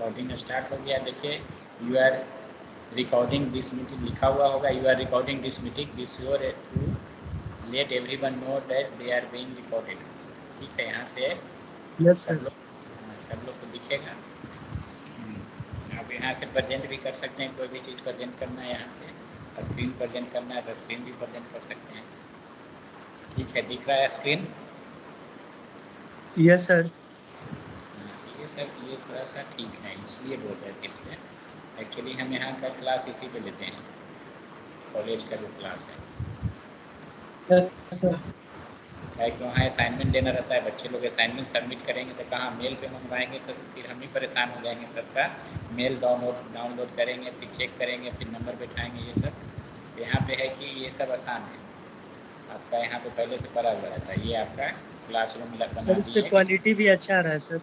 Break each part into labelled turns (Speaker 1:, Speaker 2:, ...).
Speaker 1: Recording start हो गया। देखिए you are recording this meeting लिखा हुआ होगा, you are recording this meeting, this your to let everyone know that they are being recorded. ठीक है, यहाँ से
Speaker 2: यस
Speaker 1: सब
Speaker 2: सर।
Speaker 1: लोग को दिखेगा। आप यहाँ से प्रेजेंट भी कर सकते हैं, कोई भी चीज़ प्रेजेंट करना है यहाँ से स्क्रीन प्रेजेंट करना है तो स्क्रीन भी प्रेजेंट कर सकते हैं। ठीक है, दिख रहा है स्क्रीन?
Speaker 2: Yes sir.
Speaker 1: ये सब ये थोड़ा सा ठीक है, इसलिए बोल रहे थे इसलिए। एक्चुअली हम यहाँ का क्लास इसी पे लेते हैं, कॉलेज का जो क्लास है।
Speaker 2: Yes sir.
Speaker 1: क्या कि वहाँ असाइनमेंट देना रहता है, बच्चे लोग असाइनमेंट सबमिट करेंगे तो कहाँ मेल पे मंगवाएंगे, तो फिर हम ही परेशान हो जाएंगे। सबका मेल डाउनलोड करेंगे, फिर चेक करेंगे, फिर नंबर बैठाएंगे, ये सब। यहाँ पे है कि ये सब आसान है, आपका यहाँ पे पहले से पढ़ा हुआ रहता है। ये आपका क्लासरूम बना
Speaker 2: सर इस पे
Speaker 1: दिए,
Speaker 2: क्वालिटी भी अच्छा आ रहा है सर।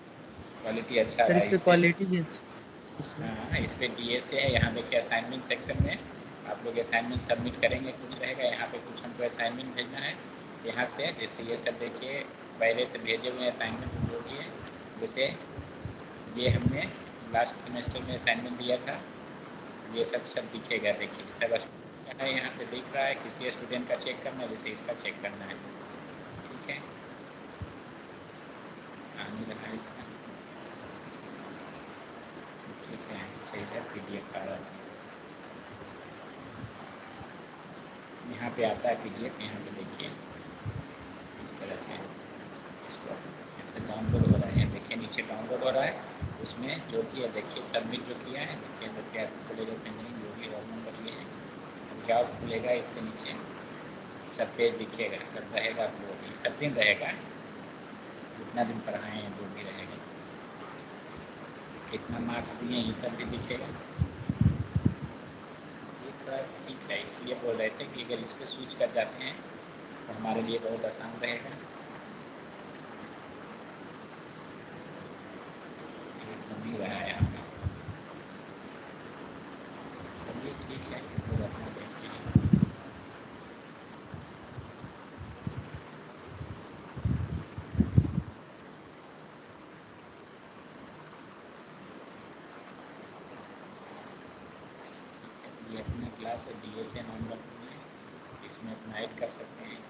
Speaker 1: क्वालिटी अच्छा
Speaker 2: सर
Speaker 1: रहा
Speaker 2: इस
Speaker 1: है
Speaker 2: पे
Speaker 1: इस पर।
Speaker 2: क्वालिटी भी अच्छा।
Speaker 1: हाँ, इस पर DSA है। यहाँ देखिए असाइनमेंट सेक्शन में आप लोग असाइनमेंट सबमिट करेंगे, कुछ रहेगा यहाँ पे, कुछ हमको असाइनमेंट भेजना है यहाँ से। जैसे ये सब देखिए पहले से भेजे हुए असाइनमेंट जो भी है, जैसे ये हमने लास्ट सेमेस्टर में असाइनमेंट दिया था, ये सब दिखेगा। देखिए सब है यहाँ पे दिख रहा है, किसी स्टूडेंट का चेक करना है, जैसे इसका चेक करना है। ठीक है, आने रहा इसका। ठीक है, चाहिए PDF आ रहा था, यहाँ पे आता है PDF। यहाँ पे देखिए इस तरह से इसको डाउनलोड हो रहा है, देखिए नीचे डाउनलोड हो रहा है। उसमें जो भी है देखिए सबमिट जो किया है, देखिए आपको खुलेगा पेंडिंग, जो भी रोल नंबर ये है। अब क्या खुलेगा, इसके नीचे सब पेज दिखेगा, सब रहेगा। आप लोग ये सब दिन रहेगा, जितना दिन पढ़ाए हैं जो भी रहेगा, कितना मार्क्स दिए ये सब भी दिखेगा। ये थोड़ा सा ठीक है, इसलिए बोल रहे थे कि अगर इस पर स्विच कर जाते हैं तो हमारे लिए बहुत आसान रहेगा। मिल रहा है यहाँ पे, चलिए ठीक है, फिर अपना देखते हैं। ये अपना क्लास है, DSA नाम रखना है, इसमें अपना ऐड कर सकते हैं,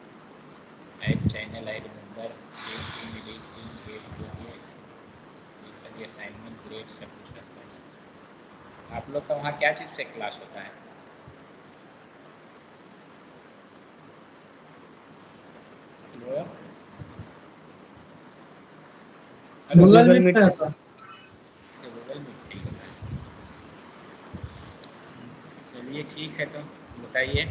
Speaker 1: add channel, add member, date team, edit team, date जो भी है ये सब, असाइनमेंट ग्रेड सब कुछ रहता है। आप लोग का वहाँ क्या चीज़ से क्लास होता है?
Speaker 2: गूगल मीट है सर।
Speaker 1: गूगल मीट से ही होता है। चलिए ठीक है, तो बताइए।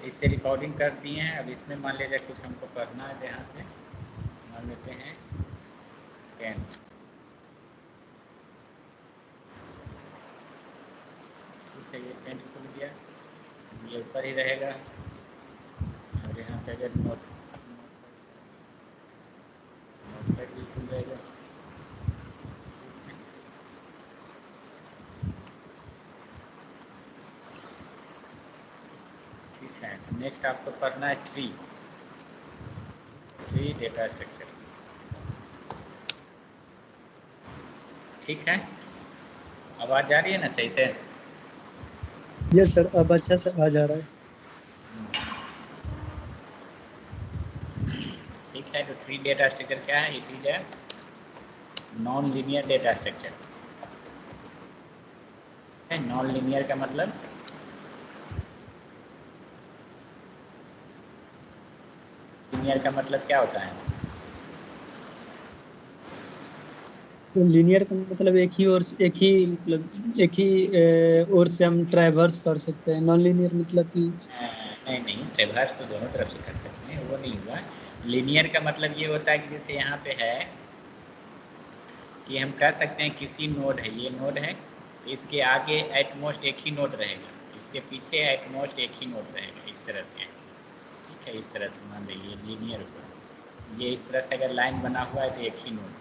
Speaker 1: इससे रिकॉर्डिंग कर दिए हैं, अब इसमें मान लीजिए कुछ हमको पढ़ना है, यहाँ पे मान लेते हैं 10। ठीक है, ये 10 खुल गया, ये ऊपर ही रहेगा। और यहाँ पे अगर नोट पैड भी खुल जाएगा। ठीक है, तो नेक्स्ट आपको पढ़ना है ट्री डेटा स्ट्रक्चर। ठीक है, आवाज़ आ रही है ना सही से?
Speaker 2: यस सर, अब अच्छा से आ जा रहा है।
Speaker 1: ठीक है, तो ट्री डेटा स्ट्रक्चर क्या है? इट इज है non linear data structure. Non linear का मतलब लीनियर का मतलब क्या होता है?
Speaker 2: तो लीनियर का मतलब एक ही ओर से हम ट्रैवर्स कर सकते हैं। नॉन लीनियर मतलब कि
Speaker 1: नहीं, ट्रेवर्स तो दोनों तरफ से कर सकते हैं, वो नहीं हुआ। लीनियर का मतलब ये होता है कि जैसे यहाँ पे है कि हम कह सकते हैं किसी नोड है, ये नोड है, तो इसके आगे एटमोस्ट एक ही नोड रहेगा, इसके पीछे एटमोस्ट एक ही नोड रहेगा, इस तरह से। ठीक है, इस तरह से मान लीजिए लीनियर हुआ। ये इस तरह से अगर लाइन बना हुआ है तो एक ही नोड।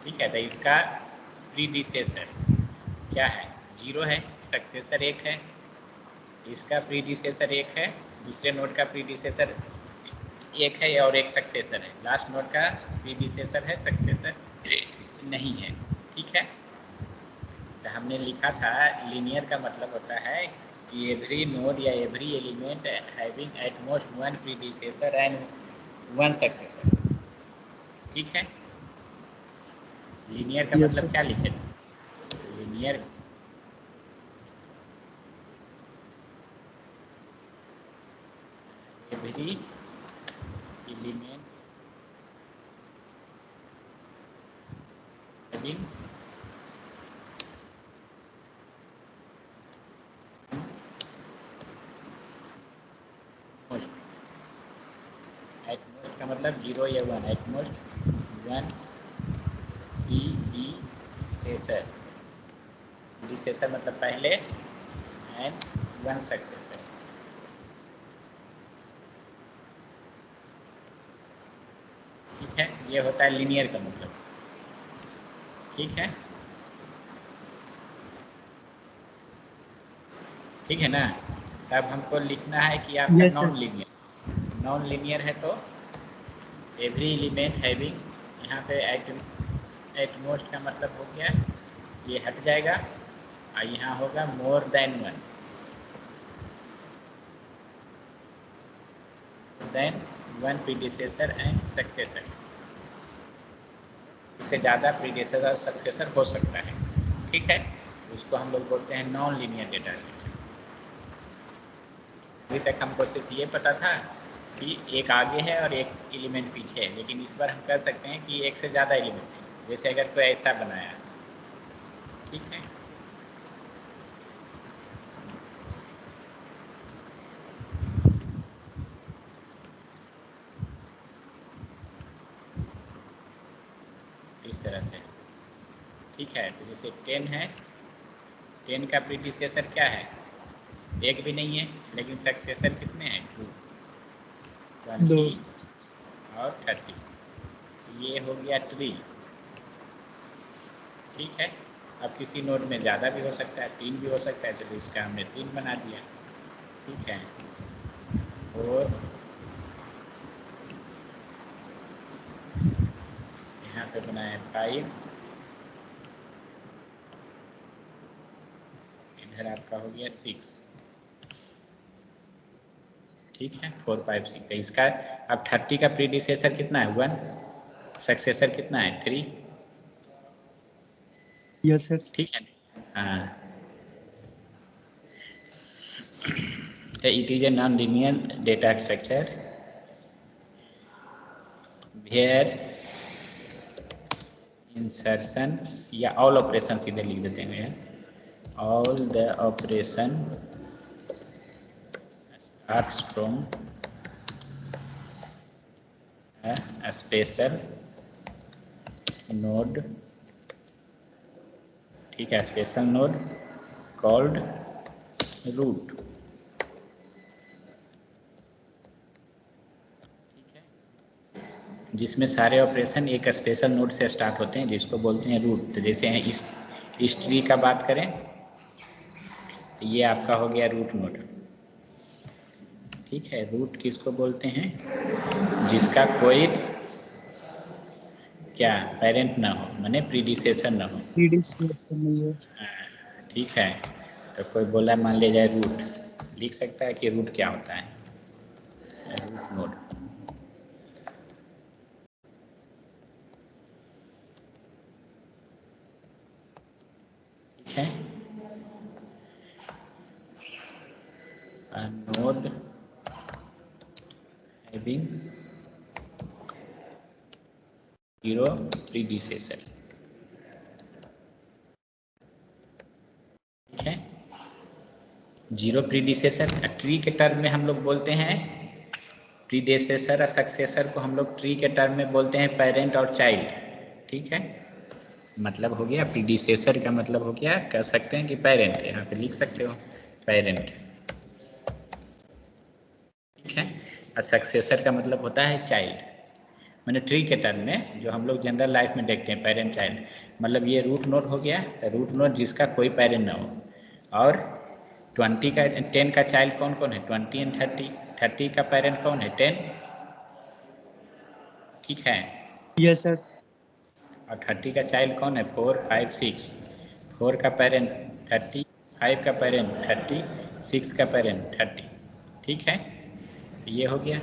Speaker 1: ठीक है, तो इसका प्रीडिसेसर क्या है? 0 है, सक्सेसर 1 है। इसका प्रीडिसेसर 1 है, दूसरे नोड का प्रीडिसेसर 1 है और एक सक्सेसर है। लास्ट नोड का प्रीडिसेसर है सक्सेसर नहीं है। ठीक है, तो हमने लिखा था लीनियर का मतलब होता है कि एवरी नोड या every element having at most one predecessor and one successor. ठीक है, लीनियर का
Speaker 2: यस
Speaker 1: मतलब
Speaker 2: सर।
Speaker 1: क्या लिखे थे? Linear every elements having most, at most का मतलब 0 या 1, एट मोस्ट 1 प्रीडिसेसर, प्रीडिसेसर मतलब पहले, एंड 1 सक्सेसर। ठीक है, ये होता है लीनियर का मतलब। ठीक है, ठीक है ना। तब हमको लिखना है कि आपका
Speaker 2: yes sir.
Speaker 1: Non linear, non linear है तो एवरी एलिमेंट हैविंग, यहाँ पे एट मोस्ट का मतलब हो गया, ये हट जाएगा और यहाँ होगा more than one predecessor and successor. इससे ज़्यादा प्रीडिसेसर और सक्सेसर हो सकता है। ठीक है, उसको हम लोग बोलते हैं नॉन लीनियर डेटा स्ट्रक्चर। अभी तक हमको सिर्फ ये पता था कि एक आगे है और एक एलिमेंट पीछे है, लेकिन इस बार हम कह सकते हैं कि एक से ज़्यादा एलिमेंट है, जैसे अगर कोई ऐसा बनाया। ठीक है, इस तरह से। ठीक है, तो जैसे 10 है, 10 का प्रीडिसेसर क्या है? एक भी नहीं है, लेकिन सक्सेसर कितने हैं? 2,
Speaker 2: 2।
Speaker 1: 20 और 30। ये हो गया ट्री। ठीक है, अब किसी नोड में ज़्यादा भी हो सकता है, 3 भी हो सकता है, चलो इसका हमने 3 बना दिया। ठीक है, और यहाँ पे बनाया 5, इधर आपका हो गया 6। ठीक है, 4, 5, 6 इसका। अब 30 का प्रीडिसेसर कितना है? 1, सक्सेसर कितना है? 3।
Speaker 2: Yes sir.
Speaker 1: ठीक है, हाँ, तो it is a non linear data structure where insertion या ऑल ऑपरेशन सीधे लिख देते हैं, all the operation starts from a special node। ठीक है, स्पेशल नोड कॉल्ड रूट। जिसमें सारे ऑपरेशन एक स्पेशल नोड से स्टार्ट होते हैं, जिसको बोलते हैं रूट। तो जैसे हैं इस ट्री का बात करें तो ये आपका हो गया रूट नोड। ठीक है, रूट किसको बोलते हैं? जिसका कोई क्या पेरेंट ना हो, माने प्रीडिसेसर ना हो।
Speaker 2: प्रीडिसेसर नहीं है।
Speaker 1: ठीक है, तो कोई बोला मान लिया जाए रूट, लिख सकता है कि रूट क्या होता है? Root node. ठीक है, नोड हैविंग 0 प्रीडिसेसर। ठीक है, 0 प्रीडिसेसर। ट्री के टर्म में हम लोग बोलते हैं प्रीडिसेसर और सक्सेसर को हम लोग ट्री के टर्म में बोलते हैं पेरेंट और चाइल्ड। ठीक है, मतलब हो गया प्रीडिसेसर का मतलब हो गया, कह सकते हैं कि पेरेंट, यहाँ पे लिख सकते हो पेरेंट। ठीक है, और सक्सेसर का मतलब होता है चाइल्ड। मैंने ट्री के टर्म में जो हम लोग जनरल लाइफ में देखते हैं पेरेंट चाइल्ड, मतलब ये रूट नोड हो गया। तो रूट नोड जिसका कोई पेरेंट ना हो। और 20 का 10 का चाइल्ड कौन कौन है? 20 एंड 30। 30 का पेरेंट कौन है? 10। ठीक है,
Speaker 2: यस सर।
Speaker 1: और 30 का चाइल्ड कौन है? 4, 5, 6। 4 का पेरेंट 30, 5 का पेरेंट 30, 6 का पेरेंट 30। ठीक है, तो ये हो गया।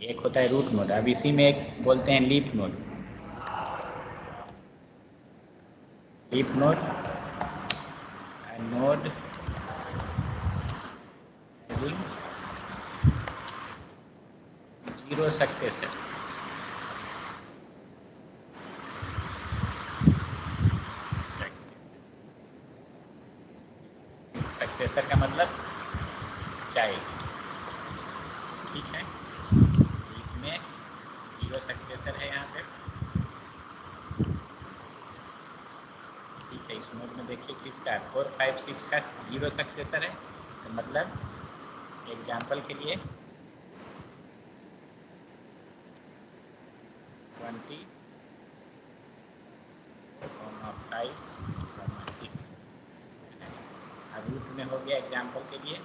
Speaker 1: एक होता है रूट नोड। अब इसी में एक बोलते हैं leaf node. Leaf node, node zero successor. Successor का मतलब चाइल्ड। ठीक है, इसमें जीरो सक्सेसर है यहाँ पे। ठीक है, इस नोड में देखिए किसका है? 4, 5, 6 का जीरो सक्सेसर है। तो मतलब एग्जाम्पल के लिए 20, 5, 6। अब रूट में हो गया एग्जाम्पल के लिए।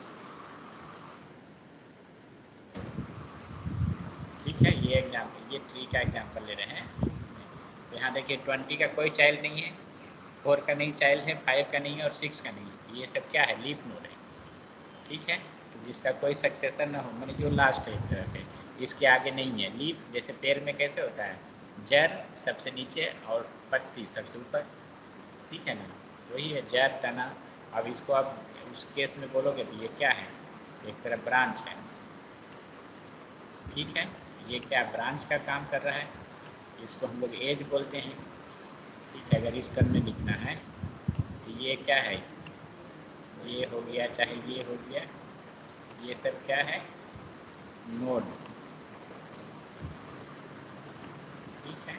Speaker 1: ठीक है, ये एग्जाम्पल, ये ट्री का एग्जाम्पल ले रहे हैं इसमें। तो यहाँ देखिए 20 का कोई चाइल्ड नहीं है, 4 का नहीं चाइल्ड है, 5 का नहीं है और 6 का नहीं है। ये सब क्या है? लीफ नोड है। ठीक है, तो जिसका कोई सक्सेसर ना हो, मैंने जो लास्ट है एक तरह से, इसके आगे नहीं है। लीफ जैसे पेड़ में कैसे होता है? जड़ सबसे नीचे और पत्ती सबसे ऊपर। ठीक है ना, वही है जड़, तना। अब इसको आप उस केस में बोलोगे तो ये क्या है? एक तरह ब्रांच है। ठीक है, ये क्या ब्रांच का काम कर रहा है? इसको हम लोग एज बोलते हैं। ठीक है, अगर इस टर्म में लिखना है तो ये क्या है? ये हो गया, चाहे ये हो गया, ये सब क्या है? नोड। ठीक है,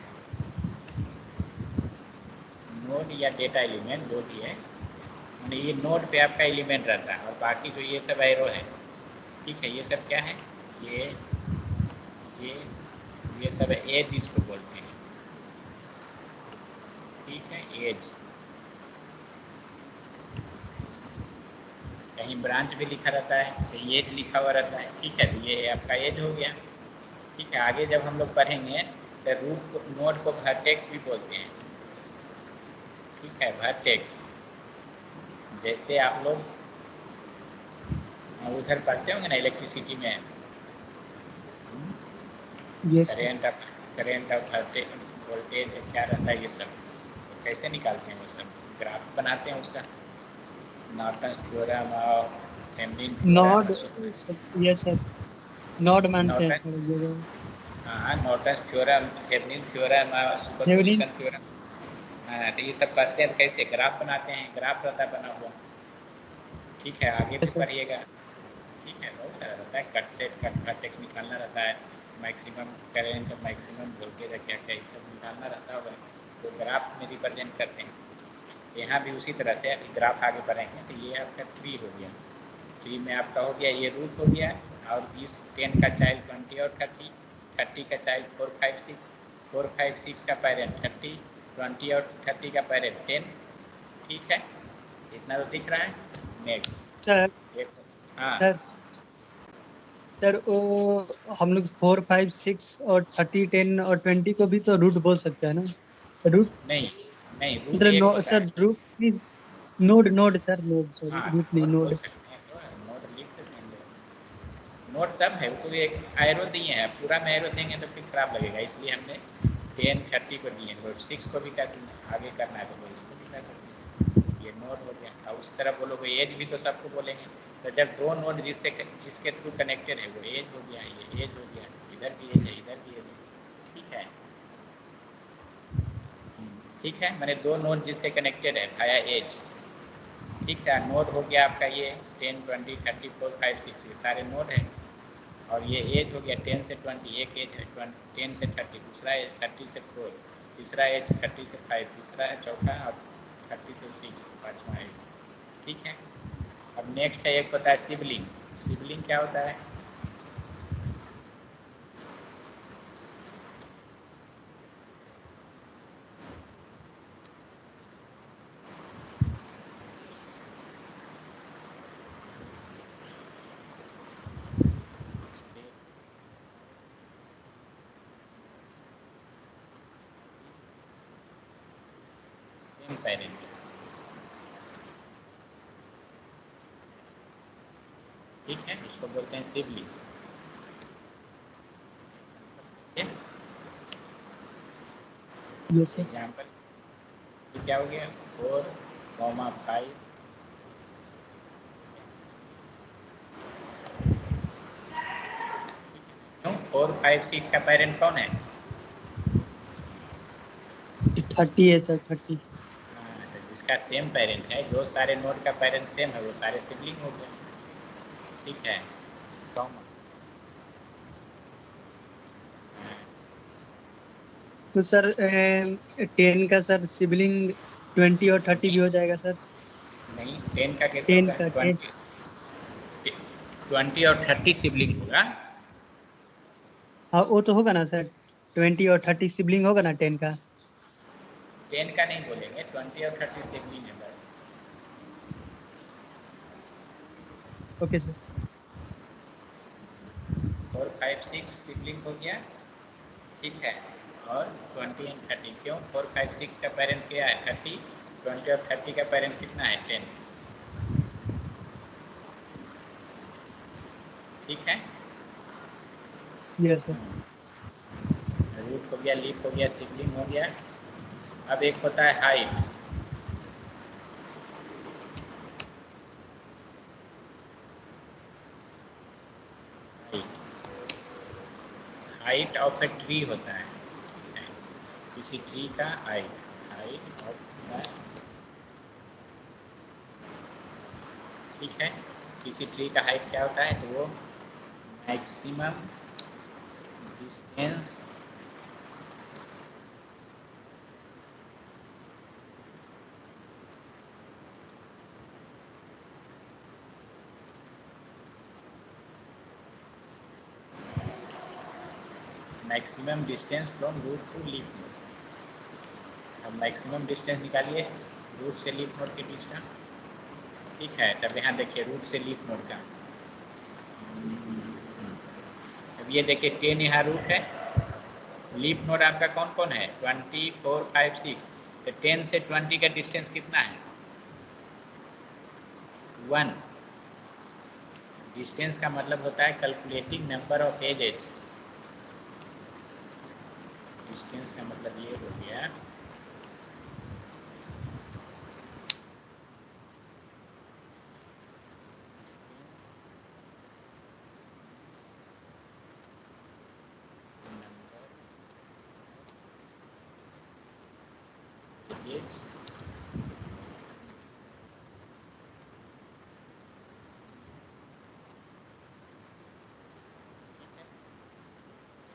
Speaker 1: नोड या डेटा एलिमेंट जो भी है, मैंने ये नोड पे आपका एलिमेंट रहता है और बाकी जो ये सब एरो है। ठीक है, ये सब क्या है? ये ये सब एज इसको बोलते हैं। ठीक है, एज। कहीं ब्रांच भी लिखा रहता है, कहीं एज लिखा हुआ रहता है। ठीक है, तो ये आपका एज हो गया। ठीक है, आगे जब हम लोग पढ़ेंगे तो रूट को, नोड को वर्टेक्स भी बोलते हैं। ठीक है, वर्टेक्स। जैसे आप लोग उधर पढ़ते होंगे ना इलेक्ट्रिसिटी में,
Speaker 2: yes sir.
Speaker 1: Current of voltage क्या रहता है, ये सब तो कैसे निकालते हैं? वो सब ग्राफ बनाते हैं उसका। नॉर्टन्स थ्योरम और थेवेनिन थ्योरम
Speaker 2: नॉड,
Speaker 1: और
Speaker 2: यस सर, नॉड मानते हैं
Speaker 1: नॉर्टन,
Speaker 2: सर ये लोग।
Speaker 1: हाँ नॉर्टन्स थ्योरम, थेवेनिन थ्योरम और
Speaker 2: थेवरिन।
Speaker 1: Superposition theorem. हाँ, तो ये सब करते हैं। तो कैसे ग्राफ बनाते हैं? ग्राफ रहता है बना हुआ। ठीक है, आगे भी
Speaker 2: यस सर।
Speaker 1: पढ़िएगा। ठीक है, बहुत सारा रहता है। कट सेट कट वर्टेक्स निकालना रहता है, मैक्सिमम करेंट, मैक्सिमम वोल्टेज, क्या क्या ये सब निकालना रहता होगा, तो ग्राफ में रिप्रेजेंट करते हैं। यहाँ भी उसी तरह से ग्राफ आगे बढ़ेंगे। तो ये आपका ट्री हो गया। ट्री में आपका हो गया, ये रूट हो गया। और 20, 10 का चाइल्ड 20 और 30, 30 का चाइल्ड 4, 5, 6, 4, 5, 6 का पेरेंट 30, 20 और 30 का पेरेंट 10। ठीक है, इतना तो दिख रहा है। नेक्स्ट
Speaker 2: सर,
Speaker 1: एक, हाँ
Speaker 2: सर, सर वो हम लोग 4, 5, 6 और 30, 10 और 20 को भी तो रूट बोल सकते हैं ना? रूट
Speaker 1: नहीं, नहीं रूट
Speaker 2: मतलब
Speaker 1: एक
Speaker 2: नो
Speaker 1: होता
Speaker 2: सर,
Speaker 1: है।
Speaker 2: Root mean node, node sir, node, sorry,
Speaker 1: हाँ,
Speaker 2: रूट नहीं,
Speaker 1: नोट बोल
Speaker 2: नोड।
Speaker 1: सकते हैं, तो नोट लिख देते हैं लोग। नोट सब है, वो तो एक एरो दिए हैं। पूरा में एरो देंगे तो फिर खराब लगेगा, इसलिए हमने 10, 30 को दिए हैं और 6 को भी कर दिए। आगे करना है तो कोई इसको भी कर देंगे। ये नोट हो गया। और उस तरह बोलोगे एज भी, तो सबको बोलेंगे। तो जब दो नोट जिसके थ्रू कनेक्टेड है वो एज हो गया, ये एज हो गया। इधर भी एज है, इधर भी एज है। ठीक है, ठीक है, मैंने दो नोट जिससे कनेक्टेड है भाया एज। ठीक है, नोड हो गया आपका ये 10, 20, 30, 4, 5, 6, ये सारे नोड हैं। और ये एज हो गया 10 से 20, एक एज है 10 से 30, दूसरा एज 30 से 4, तीसरा एज 30 से 5, तीसरा चौथा, और 30 से 6 पाँचवा एज। ठीक है, अब नेक्स्ट है, एक होता है सिबलिंग। सिबलिंग क्या होता है? पेरेंट। ठीक है, उसको बोलते हैं सिबलिंग।
Speaker 2: Yes sir.
Speaker 1: एग्जाम्पल क्या हो गया, 4, 5। 4, 5, 6 का पेरेंट कौन है?
Speaker 2: 30 है सर, 30।
Speaker 1: हाँ, तो जिसका सेम पेरेंट है, जो सारे नोड का पेरेंट सेम है वो सारे सिबलिंग हो गए। ठीक है, कॉमन।
Speaker 2: तो सर 10 का सर सिबलिंग 20 और 30 भी हो जाएगा सर।
Speaker 1: नहीं, 10 का कैसे
Speaker 2: 10
Speaker 1: होगा?
Speaker 2: का 10।
Speaker 1: 20 और 30 सिबलिंग होगा।
Speaker 2: हाँ वो तो होगा ना सर, 20 और 30 सिबलिंग होगा ना 10 का।
Speaker 1: 10 का नहीं बोलेंगे, 20 और 30 सिबलिंग है बस।
Speaker 2: Okay sir.
Speaker 1: 4, 5, 6 सिबलिंग हो गया। ठीक है, और 20 एंड 30। क्यों? 4, 5, 6 का पेरेंट क्या है? 30। 20 और 30 का पेरेंट कितना है? 10। ठीक है,
Speaker 2: यस सर।
Speaker 1: रूट हो गया, लीफ हो गया, सिबलिंग हो गया। अब एक होता है height. Height of a tree होता है। ठीक है, किसी ट्री का हाइट, हाइट ऑफ। ठीक है, किसी ट्री का हाइट क्या होता है? तो वो maximum distance maximum distance from root to leaf node. अब मैक्सिमम डिस्टेंस निकालिए रूट से लीफ नोड के बीच का। ठीक है, तब यहाँ देखिए रूट से लीफ नोड का। अब ये देखिए 10 यहाँ रूट है। लीफ नोड आपका कौन कौन है? 20, 4, 5, 6। तो 10 से 20 का डिस्टेंस कितना है? 1। डिस्टेंस का मतलब होता है calculating number of edges. Distance का मतलब ये हो गया एजेस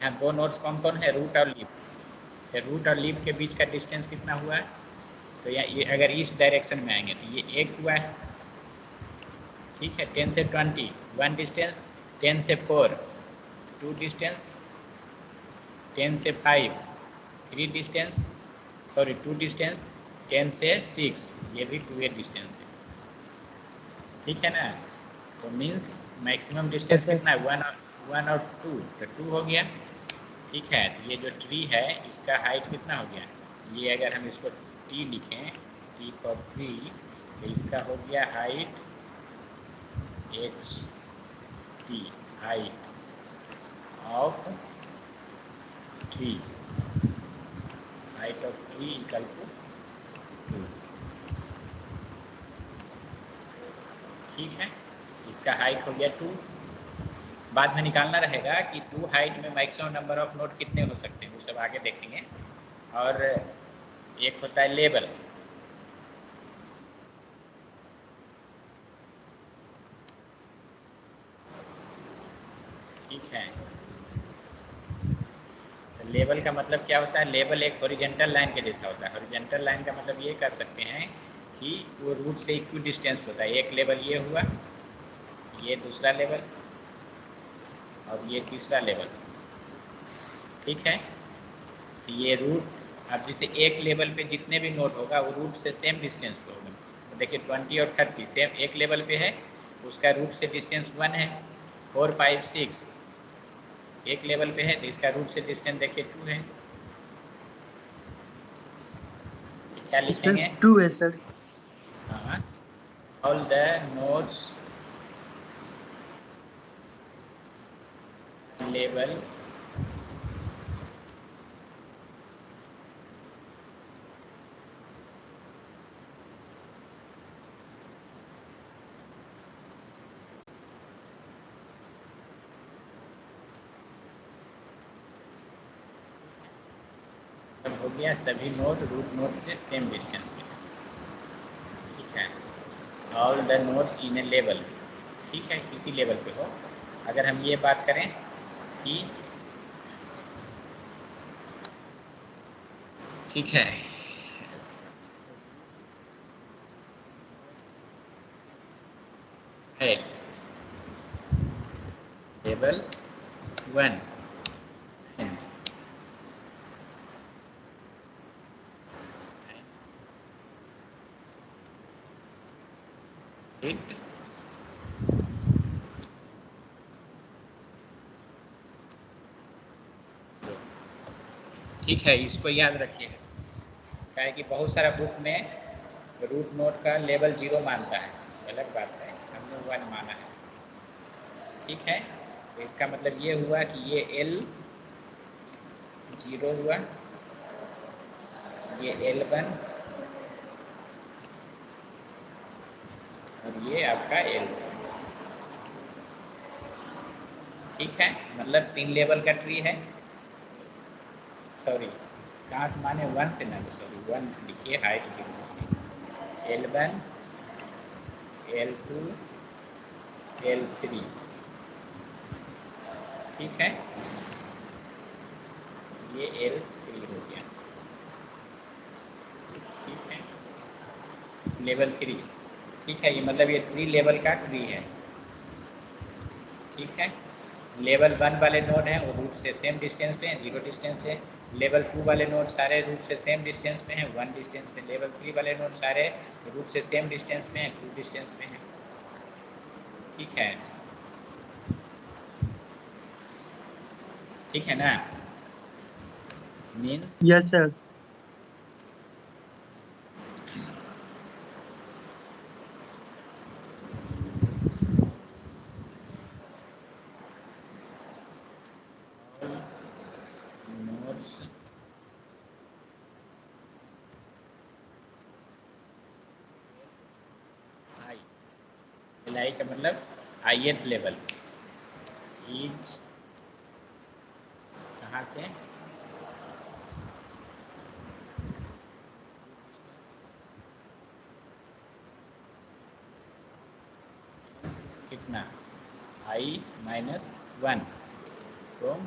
Speaker 1: यहाँ दो नोड्स कौन कौन है? रूट और लीफ। तो रूट और लीफ के बीच का डिस्टेंस कितना हुआ है? तो ये अगर इस डायरेक्शन में आएंगे तो ये 1 हुआ है। ठीक है, 10 से 20 1 डिस्टेंस, 10 से 4 2 डिस्टेंस, 10 से 5 3 डिस्टेंस, सॉरी 2 डिस्टेंस, 10 से 6 ये भी 2 डिस्टेंस है। ठीक है ना? तो means maximum distance
Speaker 2: yes sir.
Speaker 1: कितना है? 1 और 2, तो 2 हो गया। ठीक है, तो ये जो ट्री है इसका हाइट कितना हो गया? ये अगर हम इसको टी लिखें, टी फॉर ट्री, तो इसका हो गया height H T, height of tree. Height of tree equal to 2। ठीक है, इसका हाइट हो गया 2। बाद में निकालना रहेगा कि 2 हाइट में मैक्सिमम नंबर ऑफ नोड कितने हो सकते हैं, वो सब आगे देखेंगे। और एक होता है लेबल। ठीक है, तो लेबल का मतलब क्या होता है? लेबल एक हॉरिजॉन्टल लाइन के जैसा होता है। हॉरिजॉन्टल लाइन का मतलब ये कह सकते हैं कि वो रूट से इक्वी डिस्टेंस होता है। एक लेवल ये हुआ, ये दूसरा लेवल, और ये तीसरा लेवल। ठीक है, तो ये रूट अब जैसे एक लेवल पे जितने भी नोड होगा वो रूट से सेम डिस्टेंस पे होगा। तो देखिए 20 और 30 सेम एक लेवल पे है, उसका रूट से डिस्टेंस 1 है। 4, 5, 6 एक लेवल पे है, तो इसका रूट से डिस्टेंस देखिए 2 है। ठीक क्या लिखेंगे?
Speaker 2: 2 है सर।
Speaker 1: हाँ, ऑल द नोड्स लेवल हो गया, सभी नोड रूट नोड से सेम डिस्टेंस पे, ठीक है। All the nodes in A level, ठीक है, किसी लेवल पे हो। अगर हम ये बात करें कि ठीक है, लेवल 1 and it ठीक है, इसको याद रखिएगा, क्या है कि बहुत सारा बुक में रूट नोड का लेवल 0 मानता है, अलग बात है, हमने 1 माना है, ठीक है। तो इसका मतलब ये हुआ कि ये L 0 हुआ, ये L1 और ये आपका L2, ठीक है। मतलब 3 लेवल का ट्री है, सॉरी कहाँ से माने 1 से ना, सॉरी 1 लिखिए, हाइट 0 लिखिए, L1 L2 L3, ठीक है, ये L3 हो गया, ठीक है, लेवल 3, ठीक है। ये मतलब ये 3 लेवल का ट्री है, ठीक है। लेवल 1 वाले नोड हैं वो रूट से सेम डिस्टेंस पे हैं, 0 डिस्टेंस पे। लेवल 2 वाले नोड सारे रूट से सेम डिस्टेंस पे हैं, 1 डिस्टेंस पे। लेवल 3 वाले नोड सारे रूट से सेम डिस्टेंस पे हैं, 2 डिस्टेंस पे हैं, ठीक है, ठीक है ना, मीन्स
Speaker 2: यस सर।
Speaker 1: नोड्स आई, एल का मतलब ith लेवल, ईच कहाँ से, कितना, I -1 फ्रॉम,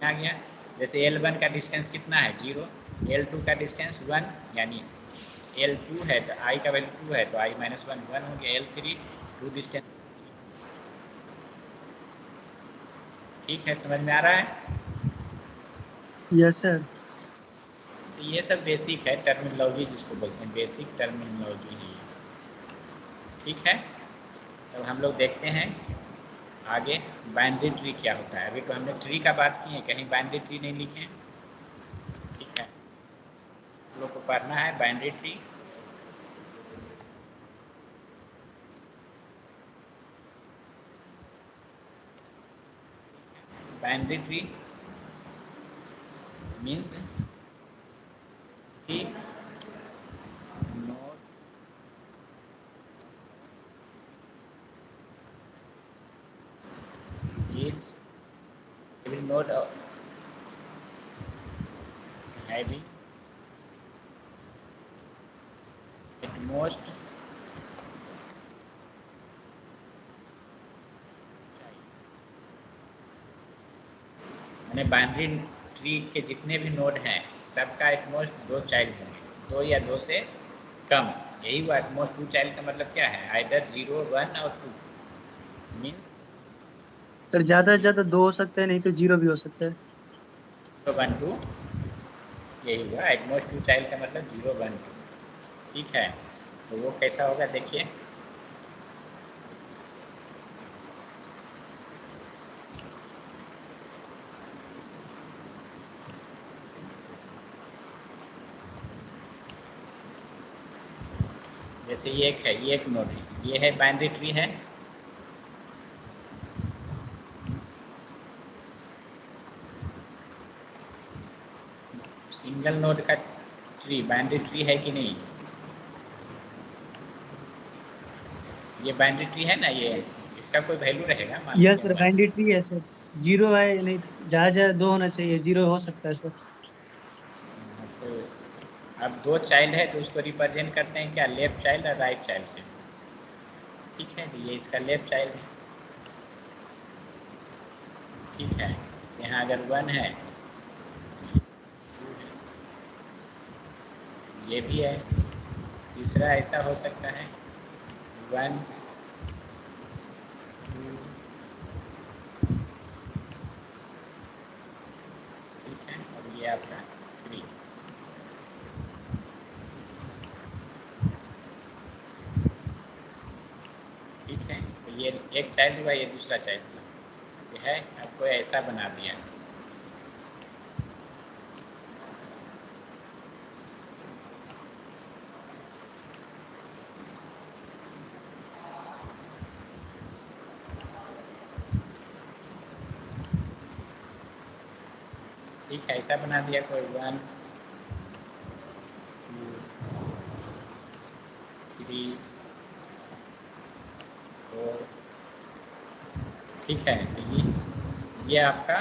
Speaker 1: आ गया। जैसे L1 का डिस्टेंस कितना है 0, L2 का डिस्टेंस 1, यानी L2 है तो I का वैल्यू 2 है तो I -1 1 हो गया, L3 2 डिस्टेंस, ठीक है, समझ में आ रहा है।
Speaker 2: Yes sir.
Speaker 1: तो ये सब बेसिक है, टर्मिनोलॉजी जिसको बोलते हैं, बेसिक टर्मिनोलॉजी है ये, ठीक है। तब हम लोग देखते हैं आगे बाइनरी ट्री क्या होता है। अभी तो हमने ट्री का बात की है, कहीं बाइनरी ट्री नहीं लिखे, ठीक है, आप लोग को पढ़ना है binary tree. Binary tree means कि node is every node having at most मैंने बाइनरी ट्री के जितने भी नोड हैं सबका एटमोस्ट 2 चाइल्ड होंगे, 2 या 2 से कम, यही वो एटमोस्ट 2 चाइल्ड का मतलब क्या है, आइदर 0 1 और 2, मीन्स
Speaker 2: सर ज्यादा से ज्यादा 2 हो सकते हैं, नहीं तो 0 भी हो सकता है।
Speaker 1: 0 1 2, यही हुआ एटमोस्ट 2 चाइल्ड का मतलब 0 1 2, ठीक है। तो वो कैसा होगा देखिए, जैसे ये एक है, ये एक नोड है, ये है बाइनरी ट्री है, सिंगल नोड का ट्री बाइनरी ट्री है कि नहीं? ये बाइनरी ट्री है ना, ये इसका कोई वैल्यू रहेगा मान
Speaker 2: यस
Speaker 1: लीजिए
Speaker 2: सर,
Speaker 1: 1।
Speaker 2: बाइनरी ट्री है सर। जीरो है नहीं, जहाँ जहाँ दो होना चाहिए, जीरो हो सकता है सर।
Speaker 1: तो अब 2 चाइल्ड है तो उसको रिप्रेजेंट करते हैं क्या, लेफ्ट चाइल्ड और राइट चाइल्ड से। ठीक है, तो ये इसका लेफ्ट चाइल्ड है। ठीक है, यहाँ अगर 1 है, 2 है, ये भी है। तीसरा ऐसा हो सकता है 1 2, ठीक है, और ये आपका 3। ठीक है, तो ये एक चाइल्ड हुआ, ये दूसरा चाइल्ड हुआ, ये है आपको ऐसा बना दिया। ठीक है, ऐसा बना दिया, कोई 1 2 3 4। ठीक है, तो ये आपका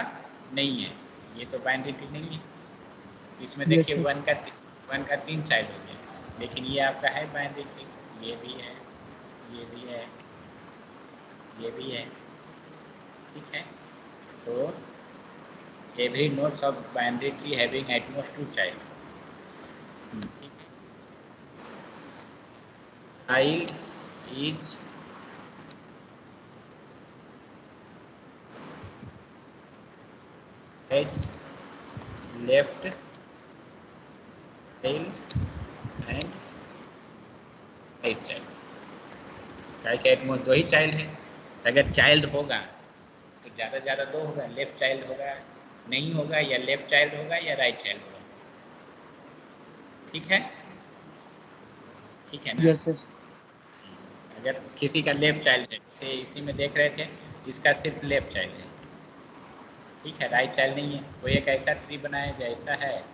Speaker 1: नहीं है, ये तो बाइनरी ट्री नहीं है। इसमें
Speaker 2: यस
Speaker 1: देखिए
Speaker 2: सर।
Speaker 1: 1 का 3 चाइल्ड हो गया, लेकिन ये आपका है बाइनरी ट्री। ये भी है, ये भी है, ये भी है। ठीक है, तो every nodes of binary tree having at most 2 child। ठीक है, child is has left child and right child। क्या कि एट मोस्ट 2 ही चाइल्ड है, अगर चाइल्ड होगा तो ज़्यादा ज़्यादा 2 होगा, लेफ्ट चाइल्ड होगा नहीं होगा, या लेफ्ट चाइल्ड होगा या राइट चाइल्ड होगा। ठीक है, ठीक है ना।
Speaker 2: Yes sir.
Speaker 1: अगर किसी का लेफ्ट चाइल्ड है, जैसे इसी में देख रहे थे, इसका सिर्फ लेफ्ट चाइल्ड है। ठीक है, राइट चाइल्ड नहीं है, कोई एक ऐसा ट्री बनाया जैसा है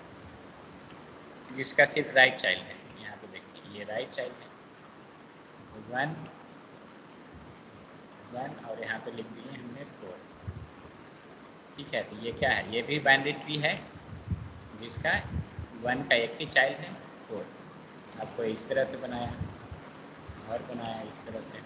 Speaker 1: जिसका सिर्फ राइट चाइल्ड है। यहाँ पे देखिए, ये राइट चाइल्ड है, 1 1 और यहाँ पे लिख दिए हमने 4। ठीक है, तो ये क्या है, ये भी बाइनरी ट्री है जिसका 1 का एक ही चाइल्ड है 4। आपको इस तरह से बनाया और बनाया इस तरह से।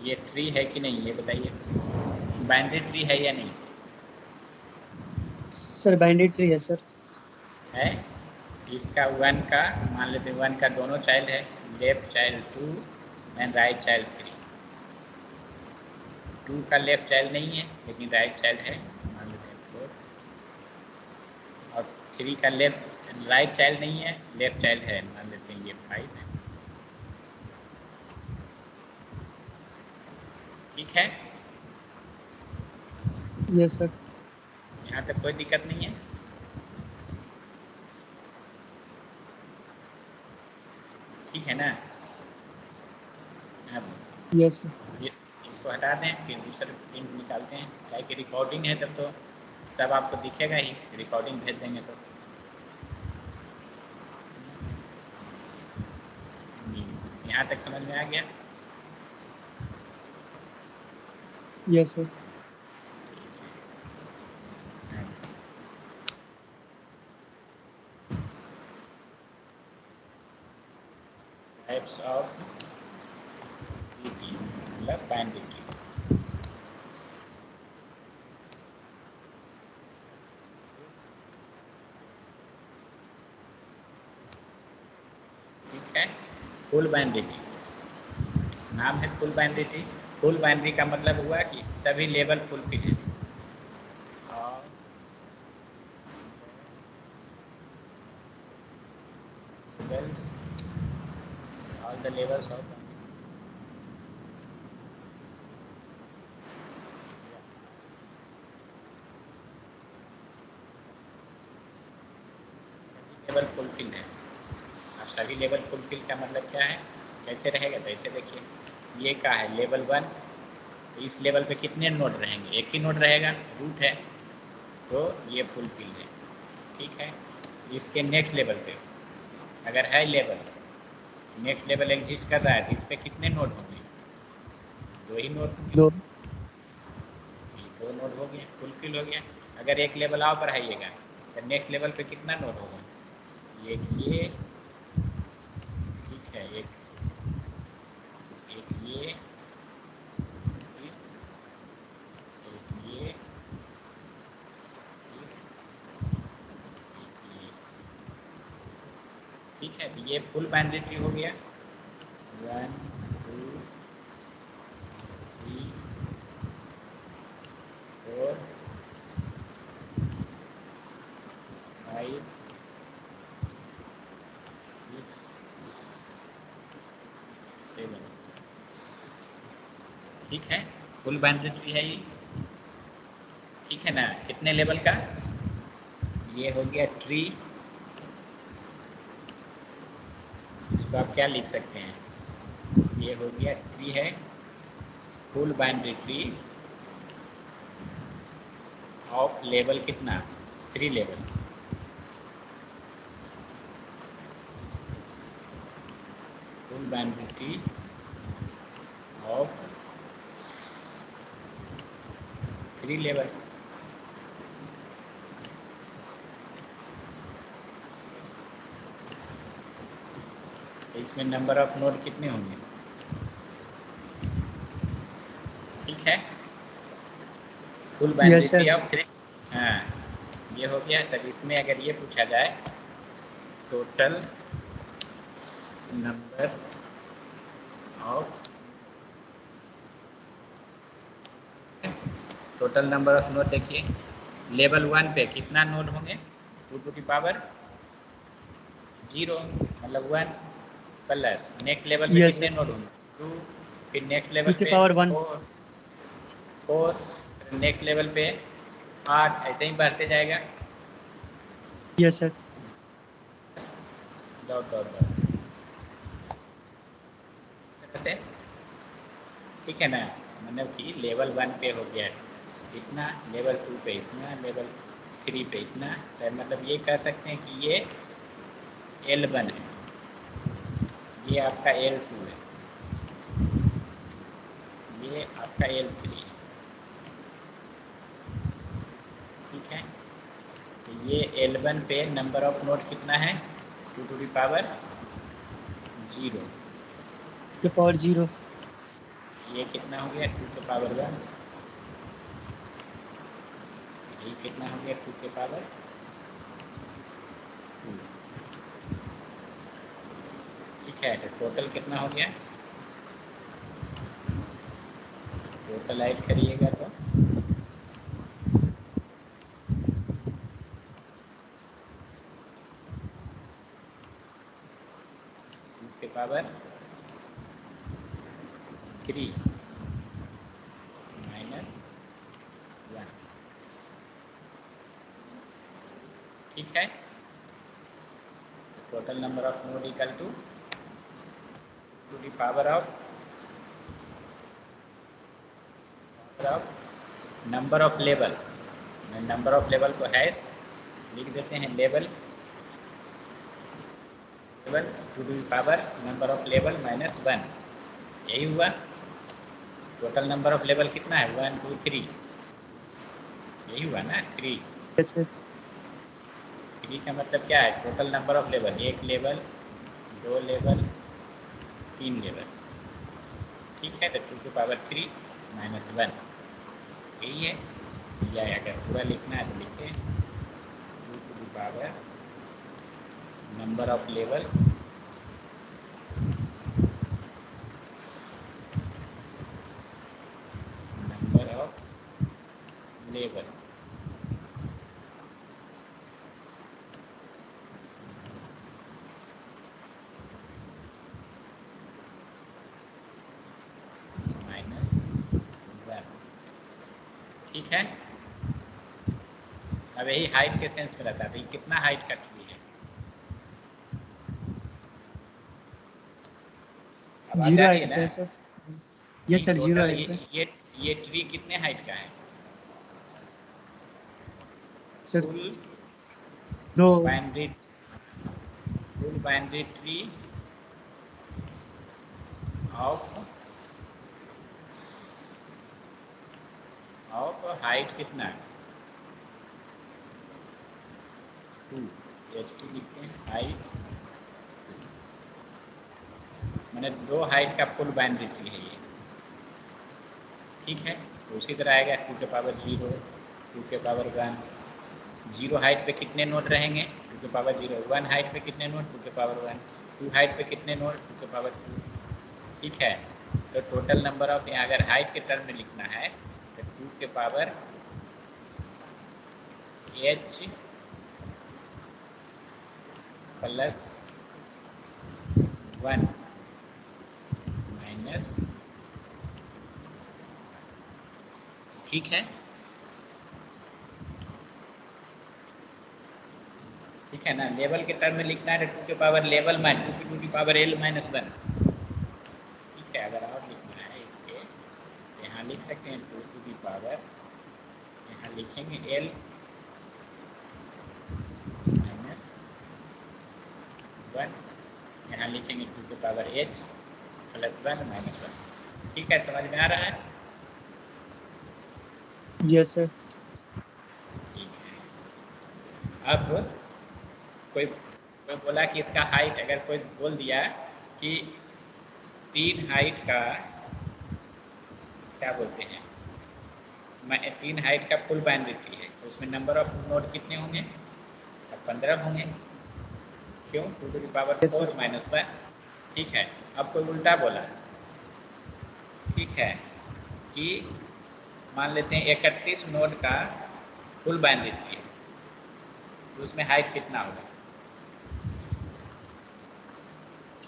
Speaker 1: ये ट्री है कि नहीं, ये बताइए, बाइनरी ट्री है या नहीं
Speaker 2: सर बाइनरी ट्री है सर।
Speaker 1: है। इसका 1 का मान लेते हैं, 1 का दोनों चाइल्ड है, left child 2 and right child 3। 2 का लेफ्ट चाइल्ड नहीं है लेकिन राइट चाइल्ड है, मान लेते हैं 4। और 3 का लेफ्ट राइट चाइल्ड नहीं है, लेफ्ट चाइल्ड है, मान लेते हैं ये 5 है। ठीक है,
Speaker 2: यस सर।
Speaker 1: यहाँ तक कोई दिक्कत नहीं है। ठीक है ना। अब
Speaker 2: यस सर।
Speaker 1: ये इसको हटा दें, फिर दूसरे प्रिंट निकालते हैं, क्या कि रिकॉर्डिंग है तब तो सब आपको दिखेगा ही, रिकॉर्डिंग भेज देंगे तो। यहाँ तक समझ में आ गया।
Speaker 2: Yes sir.
Speaker 1: Types of tree मतलब बाइनरी ट्री। ठीक है, फुल बाइनरी ट्री नाम है, full binary tree. Full binary का मतलब हुआ कि सभी लेवल फुलफिल है, और levels, all the levels of level fulfil है। अब सभी लेवल फुलफिल का मतलब क्या है, कैसे रहेगा, तो ऐसे देखिए ये क्या है लेवल 1, तो इस लेवल पे कितने नोड रहेंगे, एक ही नोड रहेगा, रूट है, तो ये फुलफिल है। ठीक है, इसके नेक्स्ट लेवल पे अगर है लेवल, नेक्स्ट लेवल एग्जिस्ट कर रहा है, तो इस पर कितने नोड होंगे, 2 ही नोड होंगे, 2 नोड हो गया, फुलफिल हो गया। अगर एक लेवल और बढ़ाइएगा तो नेक्स्ट लेवल पे कितना नोड होगा, एक ये, ठीक है, एक ये, एक ये, ठीक है, तो ये फुल बाइनरी ट्री हो गया, 1 2 3 4 5 6 7, ठीक है, फुल बाइनरी ट्री है ये, ठीक है ना। कितने लेवल का, ये हो गया ट्री, इसको आप क्या लिख सकते हैं, ये हो गया ट्री है, full binary tree of level कितना, 3 level, full binary tree of 3 level. इसमें नंबर ऑफ नोड कितने होंगे, ठीक है, फुल बाइनरी ट्री ऑफ 3, हाँ ये हो गया। तब इसमें अगर ये पूछा जाए total number of, total number of node देखिए, लेवल 1 पे कितना नोड होंगे, 2 टू द पावर 0 मतलब 1, प्लस नेक्स्ट लेवल पे कितने नोड होंगे, 2, फिर नेक्स्ट लेवल पे 4, नेक्स्ट लेवल पे 8, ऐसे ही बढ़ते जाएगा।
Speaker 2: Yes sir.
Speaker 1: Dot dot dot तरह से, ठीक है ना, मतलब कि लेवल 1 पे हो गया इतना, लेवल 2 पे इतना, लेवल 3 पे इतना, तो मतलब ये कह सकते हैं कि ये L1 है, ये आपका L2 है, ये आपका L3 है, ठीक है। तो ये L1 पे नंबर ऑफ नोड कितना है, 2 टू द पावर 0,
Speaker 2: पावर 0,
Speaker 1: ये कितना हो गया 2 के पावर 1, ये कितना हो गया 2 के पावर 2, ठीक है। तो टोटल कितना हो गया, टोटल ऐड करिएगा तो 2 के पावर 3 माइनस 1, ठीक है। Total number of node equal to the power of number of level, number of level को हैश लिख देते हैं, level to the power number of level minus 1, यही हुआ। टोटल नंबर ऑफ लेवल कितना है 1 2 3, यही हुआ ना 3,
Speaker 2: यस सर।
Speaker 1: 3 का मतलब क्या है, total number of level, 1 level 2 level 3 level, ठीक है। तो 2 टू पावर 3 माइनस 1, यही है। या अगर पूरा लिखना है तो लिखें 2 to the power number of level number of level minus 1, ठीक है। अब यही हाइट के सेंस में रहता है, तो ये कितना हाइट का ट्री है, आवाज
Speaker 2: जीरो
Speaker 1: आ रही
Speaker 2: हाइट
Speaker 1: है
Speaker 2: पे
Speaker 1: ना?
Speaker 2: है sir. Yes sir, zero
Speaker 1: total
Speaker 2: height पे।
Speaker 1: ये ट्री कितने हाइट का है?
Speaker 2: Sir
Speaker 1: full
Speaker 2: 2।
Speaker 1: Binary tree of height कितना है? 2। एच टी लिखते हैं हाइट, मैंने 2 हाइट का फुल बाइनरी ट्री है ये। ठीक है, तो उसी तरह आएगा 2 के पावर 0, 2 के पावर 1। 0 हाइट पे कितने नोड रहेंगे? 2 के पावर 0। 1 हाइट पे कितने नोड? 2 के पावर 1। 2 हाइट पे कितने नोड? 2 के पावर 2। ठीक है, तो टोटल नंबर ऑफ, यहाँ अगर हाइट के टर्म में लिखना है तो 2 के पावर h प्लस 1 माइनस, ठीक है, ठीक है ना। लेवल के टर्म में लिखना है तो 2 के पावर लेवल माइनस 2 की पावर l माइनस 1। ठीक है, अगर और लिखना है इसके तो यहाँ लिख सकते हैं 2 की पावर, यहाँ लिखेंगे l माइनस 1, यहाँ लिखेंगे 2 के पावर h प्लस 1 माइनस 1। ठीक है, समझ में आ रहा है?
Speaker 2: Yes sir.
Speaker 1: ठीक है, अब कोई कोई बोला कि इसका हाइट, अगर कोई बोल दिया कि 3 हाइट का क्या बोलते हैं, 3 हाइट का फुल बाइनरी ट्री है, तो उसमें नंबर ऑफ नोड कितने होंगे? 15 होंगे। क्यों? 2 to the power
Speaker 2: yes
Speaker 1: 4
Speaker 2: sir.
Speaker 1: Minus 1। ठीक है, अब कोई उल्टा बोला, ठीक है, कि मान लेते हैं 31 नोड का फुल बाइनरी ट्री है, तो उसमें हाइट कितना होगा?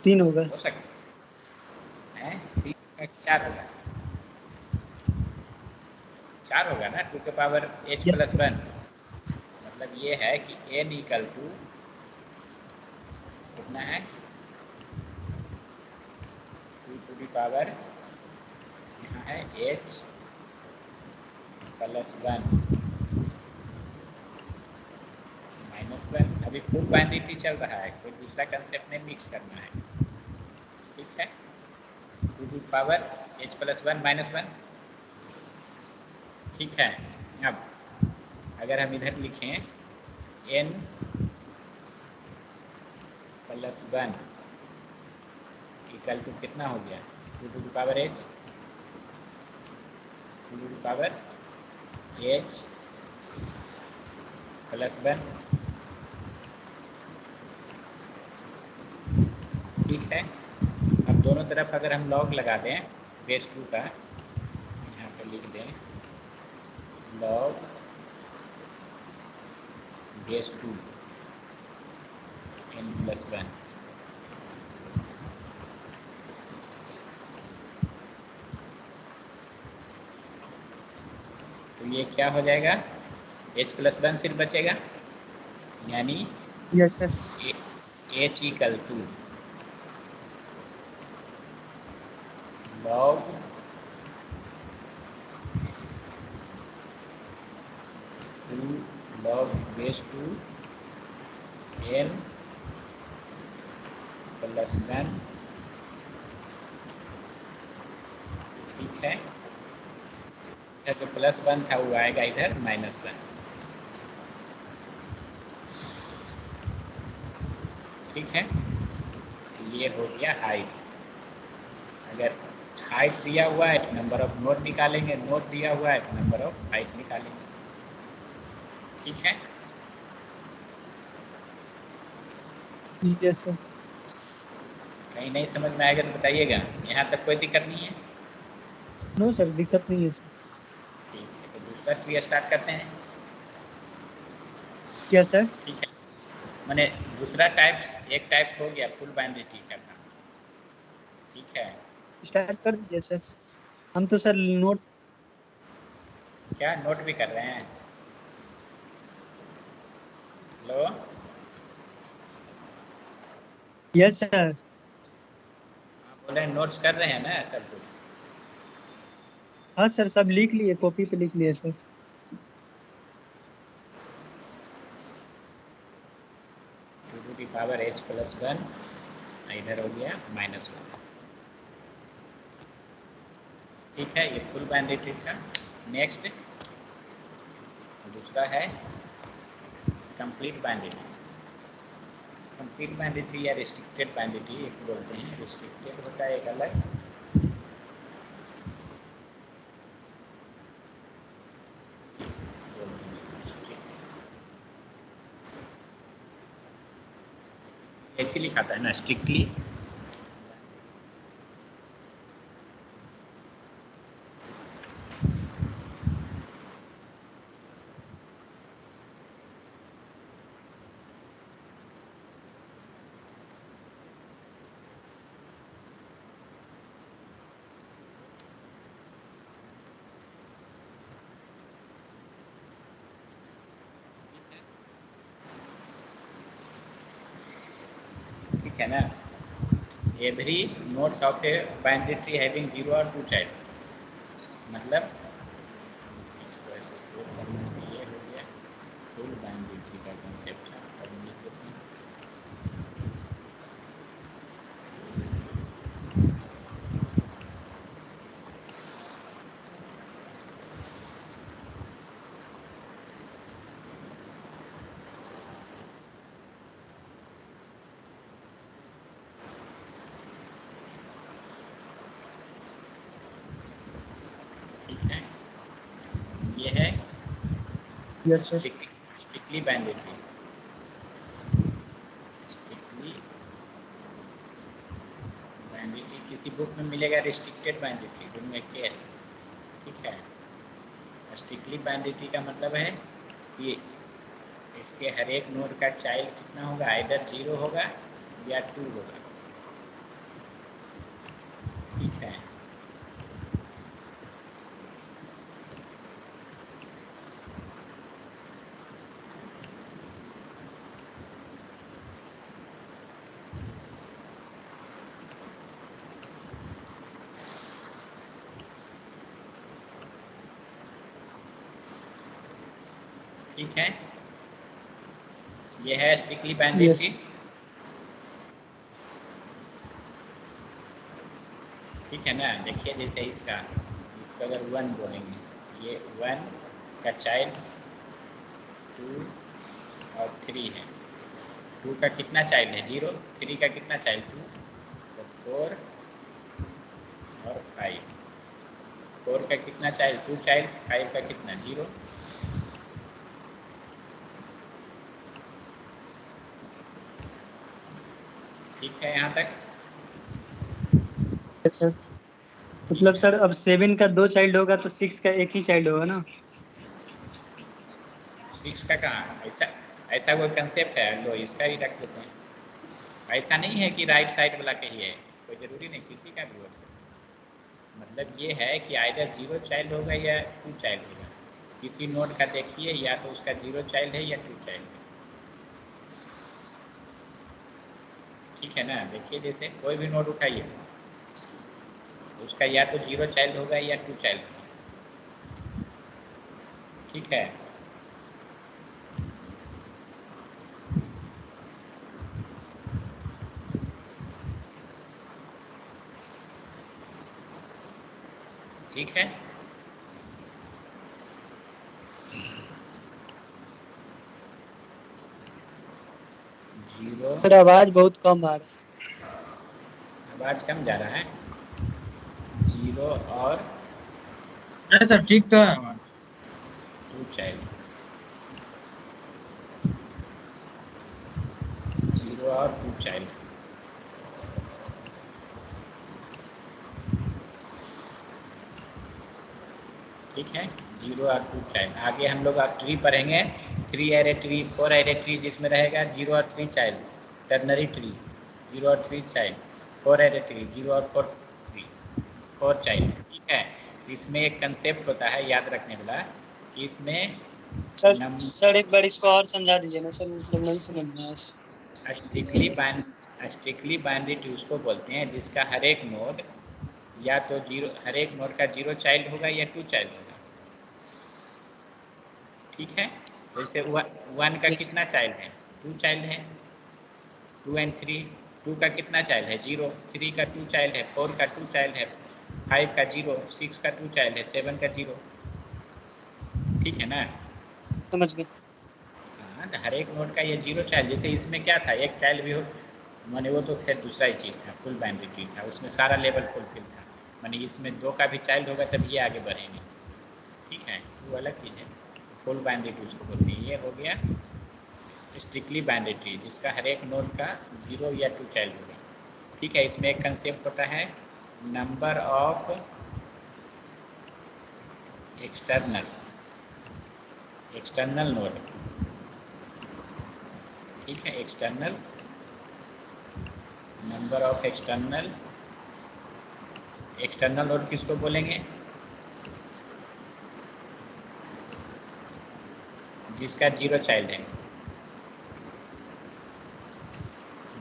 Speaker 2: 3 होगा।
Speaker 1: हो सकता है 3 का 4 होगा, 4 होगा ना। 2 के power h
Speaker 2: yes
Speaker 1: plus
Speaker 2: sir.
Speaker 1: 1, मतलब ये है कि n इक्वल टू कितना है? 2 टू दी पावर, यहाँ है h प्लस 1 माइनस 1। अभी फुल बाइनरी ट्री चल रहा है, कोई दूसरा कंसेप्ट में मिक्स करना है। ठीक है, 2 to power h plus 1 minus 1। ठीक है, अब अगर हम इधर लिखें n प्लस 1 इक्वल टू कितना हो गया? 2 to the power h, 2 to the power h plus 1। ठीक है, अब दोनों तरफ अगर हम लॉग लगा दें बेस 2 का, यहाँ पर लिख दें लॉग बेस 2 n प्लस 1, तो ये क्या हो जाएगा? h प्लस 1 सिर्फ बचेगा, यानी
Speaker 2: yes sir.
Speaker 1: h equal to log 2 log base 2 n plus 1। ठीक है, इधर जो प्लस 1 था वो आएगा इधर माइनस 1। ठीक है, ये हो गया हाइट। अगर हाइट दिया हुआ है तो नंबर ऑफ नोड निकालेंगे, नोड दिया हुआ है तो नंबर ऑफ हाइट निकालेंगे। ठीक है,
Speaker 2: यस सर।
Speaker 1: कहीं नहीं समझ में आएगा तो बताइएगा, यहाँ तक कोई दिक्कत नहीं है?
Speaker 2: नो सर, दिक्कत नहीं है सर।
Speaker 1: ठीक है, तो दूसरा ट्री स्टार्ट करते हैं।
Speaker 2: क्या सर?
Speaker 1: ठीक है, मैंने दूसरा टाइप्स, एक टाइप्स हो गया फुल बाइनरी ट्री का था। ठीक है,
Speaker 2: स्टार्ट कर दीजिए सर। हम तो सर नोट।
Speaker 1: क्या नोट भी कर रहे हैं? Hello,
Speaker 2: yes sir.
Speaker 1: बोल रहे हैं नोट्स कर रहे हैं ना सब कुछ?
Speaker 2: हाँ सर, सब लिख लिए, कॉपी पे लिख लिए सर।
Speaker 1: 2⁻h+1 इधर हो गया -1। ठीक है, ये फुल बाइंडेटरी था। नेक्स्ट दूसरा है कंप्लीट बाइंडेटरी। कंप्लीट बाइंडेटरी या रिस्ट्रिक्टेड बाइंडेटरी एक बोलते हैं। रिस्ट्रिक्टेड होता है एक अलग, ऐसे लिखा था ना स्ट्रिक्टली। ठीक है ना? Every nodes of a binary tree having 0 और 2 चाइल्ड, मतलब इसको ऐसे सेव करना है। ये हो गया फुल बाइंडेटरी का कंसेप्ट है। अब लिख देते हैं। ठीक है, ये है
Speaker 2: यस सर।
Speaker 1: स्ट्रिक्टली बाइंडेटरी। स्ट्रिक्टली बाइंडेटरी किसी बुक में मिलेगा रिस्ट्रिक्टेड बाइंडेटरी, दोनों एक है। ठीक है, स्ट्रिक्टली बाइंडेटरी का मतलब है कि इसके हर एक नोड का चाइल्ड कितना होगा, आइदर 0 होगा या 2 होगा। ठीक है, ठीक है, ये है स्ट्रिक्टली बाइंडेटरी। ठीक है ना? देखिए जैसे इसका अगर 1 बोलेंगे, ये 1 का चाइल्ड 2 और 3 है। 2 का कितना चाइल्ड है? 0। 3 का कितना चाइल्ड? 2। तो 4 और 5। 4 का कितना चाइल्ड? 2 चाइल्ड। 5 का कितना? 0। ठीक है यहाँ तक?
Speaker 2: सर मतलब सर अब 7 का 2 चाइल्ड होगा तो 6 का एक ही चाइल्ड होगा ना?
Speaker 1: 6 का कहाँ? ऐसा ऐसा कोई कंसेप्ट है? लो इसका ही रख देते हैं। ऐसा नहीं है कि राइट साइड वाला का ही है, कोई ज़रूरी नहीं, किसी का भी हो सकता है। मतलब ये है कि आइदर 0 चाइल्ड होगा या 2 चाइल्ड होगा। किसी नोड का देखिए, या तो उसका 0 चाइल्ड है या 2 चाइल्ड है। ठीक है ना? देखिए जैसे कोई भी नोड उठाइए, उसका या तो 0 चाइल्ड होगा या 2 चाइल्ड होगा। ठीक है, ठीक है। जीरो,
Speaker 2: सर आवाज बहुत कम आ रहा है।
Speaker 1: आवाज कम जा रहा है। 0 और
Speaker 3: नहीं सर, ठीक तो है।
Speaker 1: 2 चाइल्ड, 0 और 2 चाइल्ड। ठीक है, 0 और 2 चाइल्ड। आगे हम लोग अब ट्री पढ़ेंगे, 3 एरे ट्री, 4 एरे ट्री, जिसमें रहेगा 0 और 3 चाइल्ड। टर्नरी ट्री, 0 और 3 चाइल्ड। 4 एरे ट्री, 0 और 4 ट्री, 4 चाइल्ड। ठीक है, तो इसमें एक कंसेप्ट होता है याद रखने वाला कि इसमें
Speaker 2: सर एक बार इसको और समझा दीजिए ना सर, मतलब नहीं समझ में आया।
Speaker 1: स्ट्रिक्टली स्ट्रिक्टली बाइनरी ट्री उसको बोलते हैं जिसका हर एक नोड या तो जीरो, हर एक नोड का 0 चाइल्ड होगा या 2 चाइल्ड होगा। ठीक है, जैसे 1 का कितना चाइल्ड है? 2 चाइल्ड है। 2 एंड 3, 2 का कितना चाइल्ड है? 0। 3 का 2 चाइल्ड है। 4 का 2 चाइल्ड है। 5 का 0। 6 का 2 चाइल्ड है। 7 का 0। ठीक है ना?
Speaker 2: समझ गए।
Speaker 1: हाँ, तो हर एक नोड का ये 0 चाइल्ड, जैसे इसमें क्या था, एक चाइल्ड भी हो माने वो तो खैर दूसरा ही चीज़ था, फुल बाइनरी ट्री था, उसमें सारा लेवल फुलफिल था। माने इसमें 2 का भी चाइल्ड होगा तब ये आगे बढ़ेंगे। ठीक है, वो अलग चीज़ है। फुल बाइनरी ट्री उसको बोलते हैं। ये हो गया स्ट्रिक्टली बाइनरी ट्री जिसका हर एक नोड का 0 या 2 चाइल्ड होगा। ठीक है, इसमें एक कंसेप्ट होता है नंबर ऑफ एक्सटर्नल नोड। ठीक है, external number of external node किसको बोलेंगे? जिसका 0 चाइल्ड है।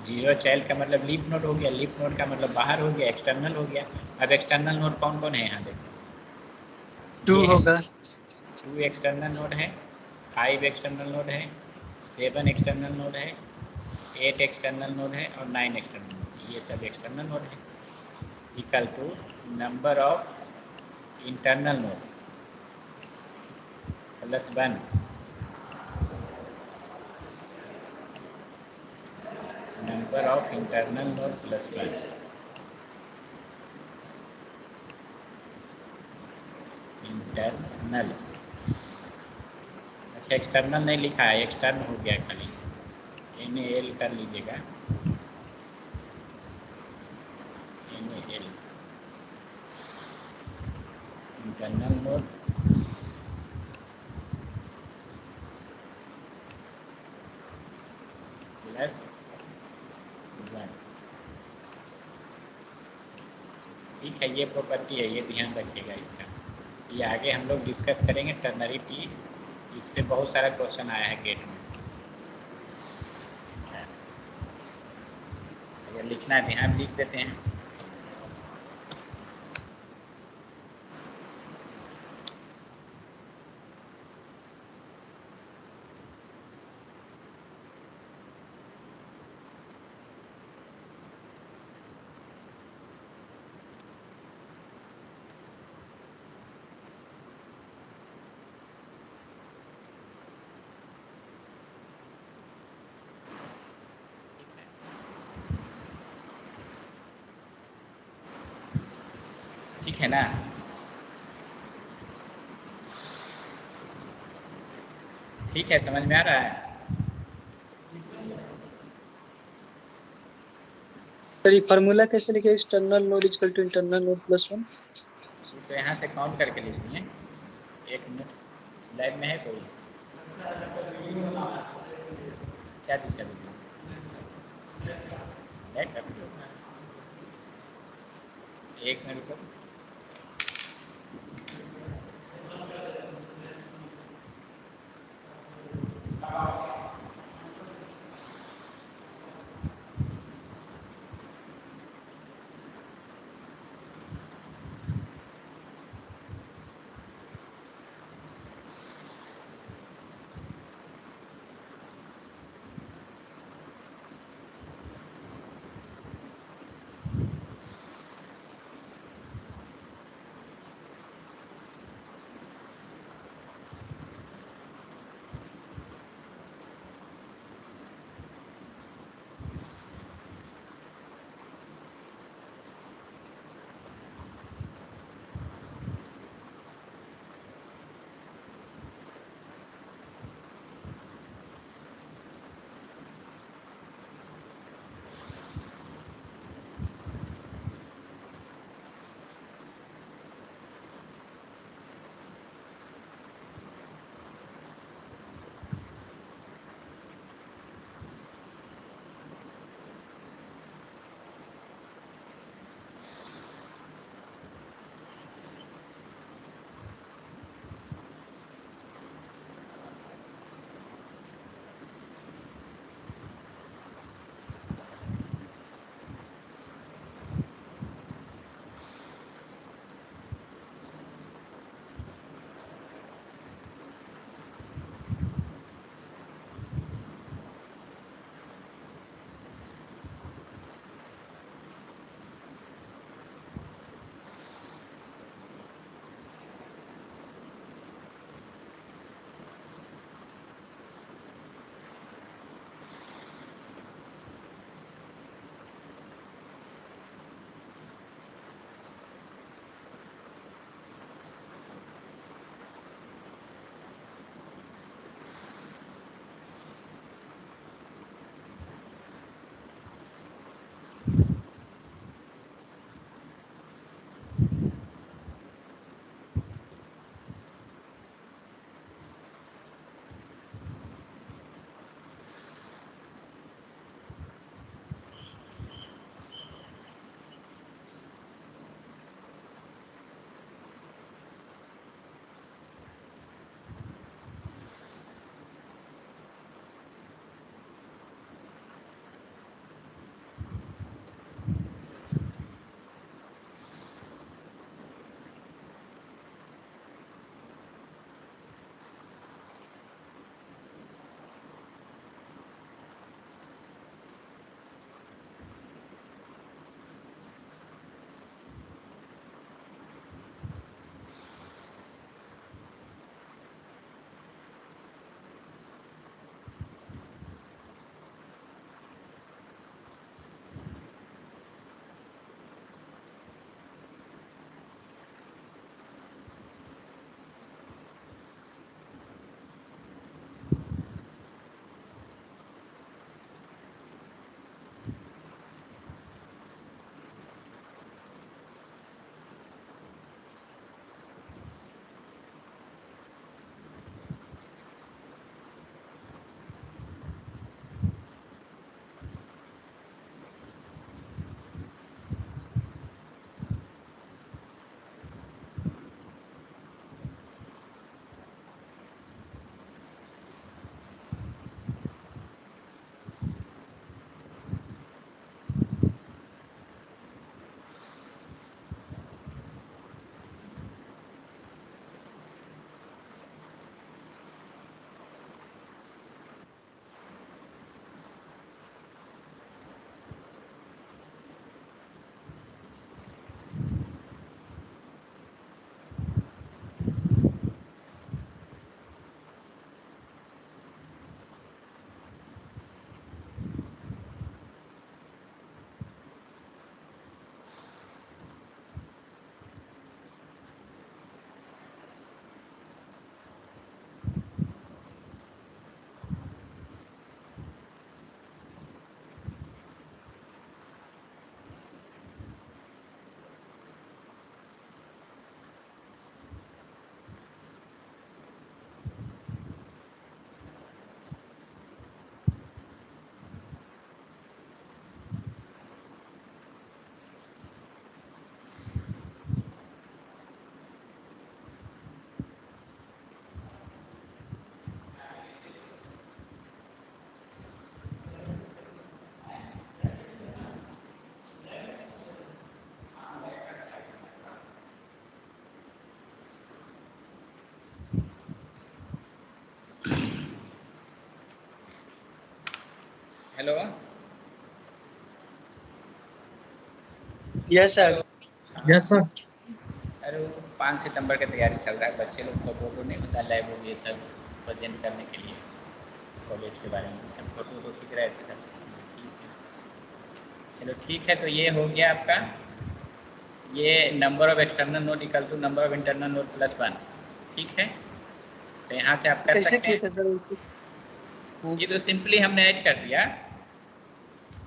Speaker 1: 0 चाइल्ड का मतलब लीफ नोड हो गया। लीफ नोड का मतलब बाहर हो गया, एक्सटर्नल हो गया। अब एक्सटर्नल नोड कौन कौन है यहाँ देखो?
Speaker 2: 2
Speaker 1: ये है,
Speaker 2: होगा।
Speaker 1: 2 एक्सटर्नल नोड है, 5 एक्सटर्नल नोड है, 7 एक्सटर्नल नोड है, 8 एक्सटर्नल नोड है और 9 एक्सटर्नल नोड। ये सब एक्सटर्नल नोड है। Equal to number of internal node plus 1 number of internal node plus 1। Internal, अच्छा एक्सटर्नल नहीं लिखा है, एक्सटर्न हो गया खाली, NaL कर लीजिएगा, NaL इंटरनल नोड प्लस 1। ठीक है, ये प्रॉपर्टी है, ये ध्यान रखिएगा इसका। ये आगे हम लोग डिस्कस करेंगे टर्नरी ट्री, इस पर बहुत सारा क्वेश्चन आया है गेट में। अगर लिखना है ध्यान लिख देते हैं। ठीक है ना? ठीक है, समझ में आ रहा है?
Speaker 2: सर ये फार्मूला कैसे लिखे? External node equal to internal node plus 1।
Speaker 1: तो यहाँ से काउंट करके लिख दिए। एक मिनट, लाइव में है कोई? क्या चीज़ का वीडियो? लाइव का वीडियो? एक मिनट रुको। Hello
Speaker 2: yes sir.
Speaker 3: Yes sir.
Speaker 1: अरे वो 5 सितंबर का तैयारी चल रहा है, बच्चे लोग फोटो वोटो नहीं होता लैब वो ये सब प्रेजेंट करने के लिए कॉलेज के बारे में सब फोटो वोटो खींच रहे थे। ठीक है, चलो ठीक है। तो ये हो गया आपका, ये number of external node equal to number of internal node plus 1। ठीक है, तो यहाँ से आप कर
Speaker 2: कैसे
Speaker 1: सकते
Speaker 2: किए
Speaker 1: हैं।
Speaker 2: थे सर? हाँ।
Speaker 1: ये तो सिंपली हमने ऐड कर दिया।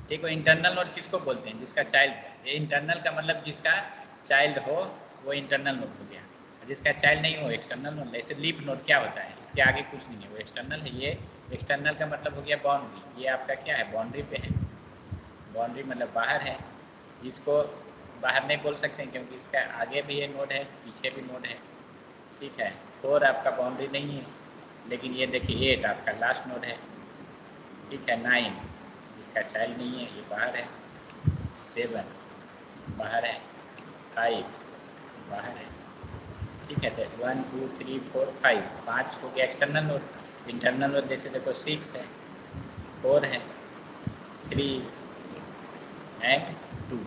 Speaker 1: देखो इंटरनल नोड किसको बोलते हैं? जिसका चाइल्ड है। ये इंटरनल का मतलब जिसका चाइल्ड हो वो इंटरनल नोड हो गया, जिसका चाइल्ड नहीं हो एक्सटर्नल नोड। जैसे लीफ नोड क्या होता है, इसके आगे कुछ नहीं है, वो एक्सटर्नल है। ये एक्सटर्नल का मतलब हो गया बाउंड्री। ये आपका क्या है, बाउंड्री पे है। बाउंड्री मतलब बाहर है। इसको बाहर नहीं बोल सकते क्योंकि इसका आगे भी ये नोड है, पीछे भी नोड है। ठीक है, 4 आपका बाउंड्री नहीं है, लेकिन ये देखिए 8 आपका लास्ट नोड है। ठीक है, 9 जिसका चाइल्ड नहीं है ये बाहर है, 7 बाहर है, 5 बाहर है। ठीक है, तो 1 2 3 4 5 5 हो गया एक्सटर्नल नोड। इंटरनल नोड जैसे देखो 6 है, 4 है, 3 एंड 2,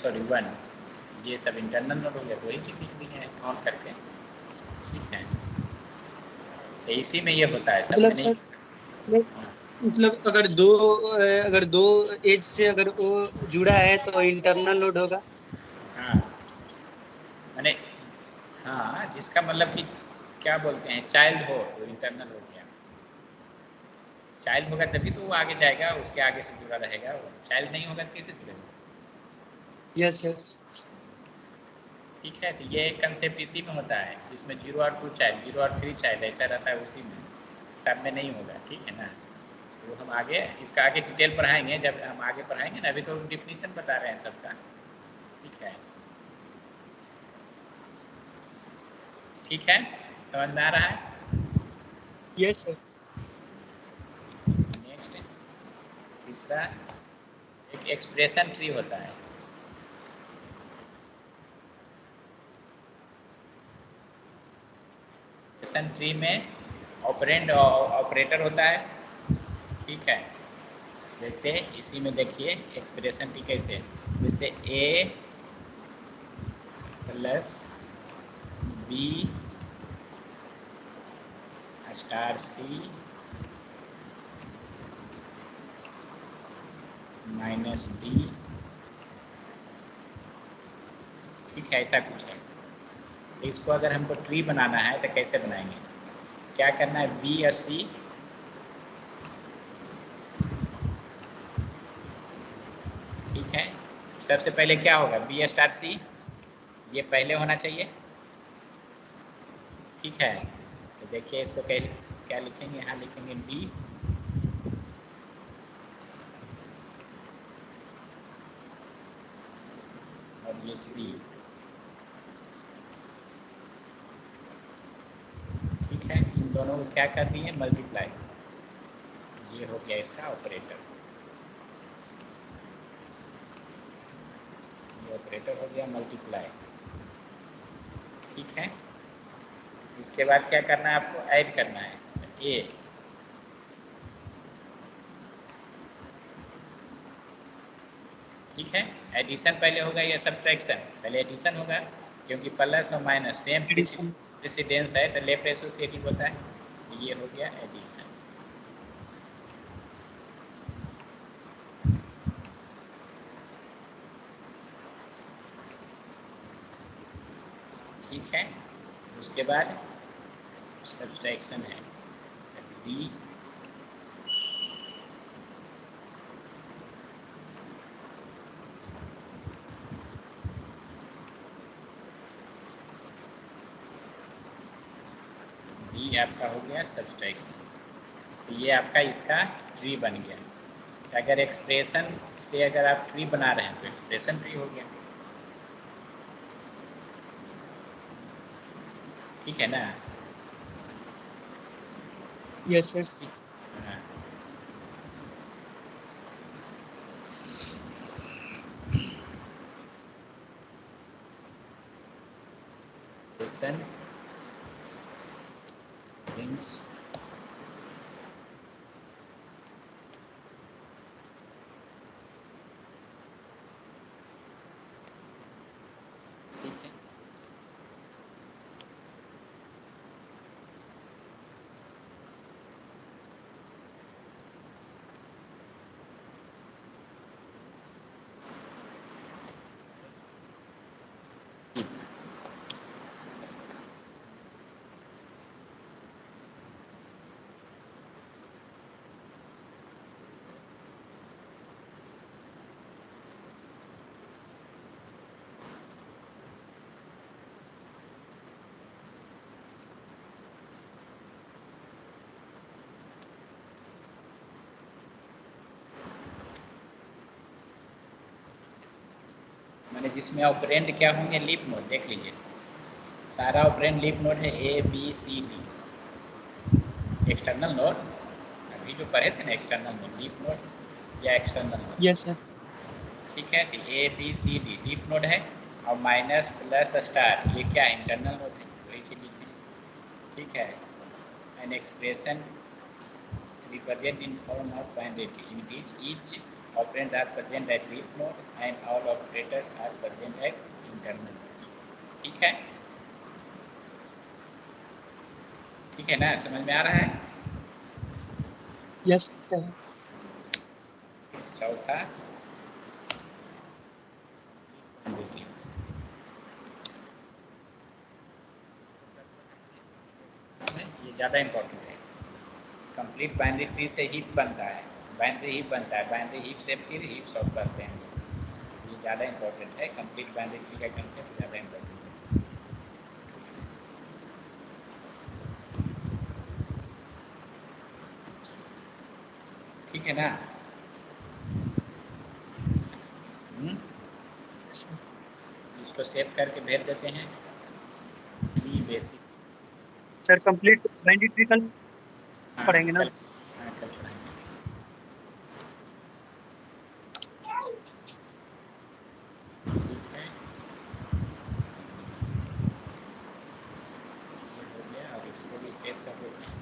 Speaker 1: सॉरी 1, ये सब इंटरनल नोड हो गया। तो वही चीज़ लिख दी है काउंट करके। ठीक है, तो इसी में ये होता है, सब में
Speaker 2: मतलब
Speaker 1: नहीं।
Speaker 2: सर, मतलब अगर दो एज से अगर वो जुड़ा है तो इंटरनल लोड होगा।
Speaker 1: हाँ मैंने, हाँ जिसका मतलब कि क्या बोलते हैं चाइल्ड हो तो इंटरनल हो गया। चाइल्ड होगा तभी तो वो आगे जाएगा, उसके आगे से जुड़ा रहेगा। वो चाइल्ड नहीं होगा तो कैसे जुड़ेगा?
Speaker 2: Yes sir.
Speaker 1: ठीक है, तो ये एक कंसेप्ट इसी में होता है जिसमें 0 और 2 चाइल्ड, 0 और 3 चाइल्ड ऐसा रहता है, उसी में, सब में नहीं होगा। ठीक है ना, तो हम आगे इसका आगे डिटेल पढ़ाएंगे, जब हम आगे पढ़ाएंगे ना। अभी तो डिफिनीशन बता रहे हैं सबका। ठीक है, ठीक है, समझ में आ रहा है?
Speaker 2: Yes sir.
Speaker 1: नेक्स्ट तीसरा, एक एक्सप्रेशन ट्री होता है। एक्सप्रेशन ट्री में ऑपरेंड ऑपरेटर होता है। ठीक है, जैसे इसी में देखिए एक्सप्रेशन ट्री कैसे, जैसे a plus B star C minus D. ठीक है, ऐसा कुछ है। तो इसको अगर हमको ट्री बनाना है तो कैसे बनाएंगे? क्या करना है, बी और सी, ठीक है, सबसे पहले क्या होगा, बी स्टार सी, ये पहले होना चाहिए। ठीक है, तो देखिए इसको क्या लिखेंगे, यहाँ लिखेंगे बी और ये सी। ठीक है, इन दोनों को क्या कर दिए, मल्टीप्लाई। ये हो गया इसका ऑपरेटर, ये ऑपरेटर हो गया मल्टीप्लाई। ठीक है, इसके बाद क्या करना है, आपको ऐड करना है ए। ठीक है, एडिशन पहले होगा या सब्ट्रैक्शन? पहले एडिशन होगा, क्योंकि प्लस और माइनस सेम
Speaker 2: एडिशन।
Speaker 1: प्रेसिडेंस है तो लेफ्ट एसोसिएटिव होता है। तो ये हो गया एडिशन। ठीक है, उसके बाद सब्ट्रैक्शन है डी डी आपका हो गया सब्ट्रैक्शन। तो ये आपका इसका ट्री बन गया। अगर एक्सप्रेशन से अगर आप ट्री बना रहे हैं तो एक्सप्रेशन ट्री हो गया। ठीक है ना?
Speaker 2: Yes sir.
Speaker 1: हाँ। एक्सप्रेशन brings मैंने जिसमें ऑपरेंड क्या होंगे, लीफ नोड। देख लीजिए सारा ऑपरेंड लीफ नोड है, A B C D. External node अभी जो पढ़े थे ना, एक्सटर्नल नोड लीफ नोड या एक्सटर्नल नोड।
Speaker 2: Yes sir.
Speaker 1: ठीक है, तो A B C D leaf node है, और माइनस प्लस स्टार ये क्या है, इंटरनल नोड है। वही चीज लिखें, ठीक है। An expression represent in form of binary in which each operands are present at leaf node and all operators are present at internal node। ठीक है, ठीक है ना, समझ में आ रहा है।
Speaker 2: Yes sir.
Speaker 1: चौथा ये ज़्यादा इम्पोर्टेंट है। कंप्लीट बाइनरी ट्री से हीप बनता है, बाइनरी हीप बनता है, बाइनरी हीप से फिर हीप सॉल्व करते हैं। ये ज़्यादा इम्पोर्टेंट है, कंप्लीट बाइनरी ट्री का कंसेप्ट ज़्यादा इम्पोर्टेंट है। ठीक है ना। इसको सेव करके भेज देते हैं। Tree basic
Speaker 2: sir complete binary tree कल पढ़ेंगे ना।
Speaker 1: कल पढ़ाएंगे। ठीक है, ये हो गया, और इसको भी सेव कर देते हैं।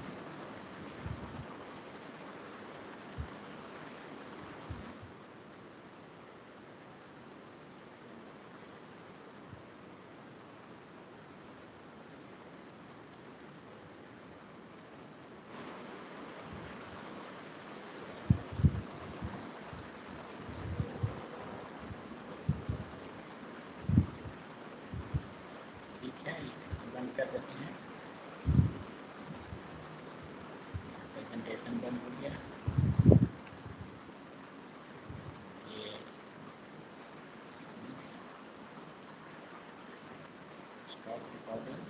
Speaker 1: ठीक है, बंद कर देते हैं। प्रेजेंटेशन बंद हो गया। ये स्टॉप रिकॉर्डिंग।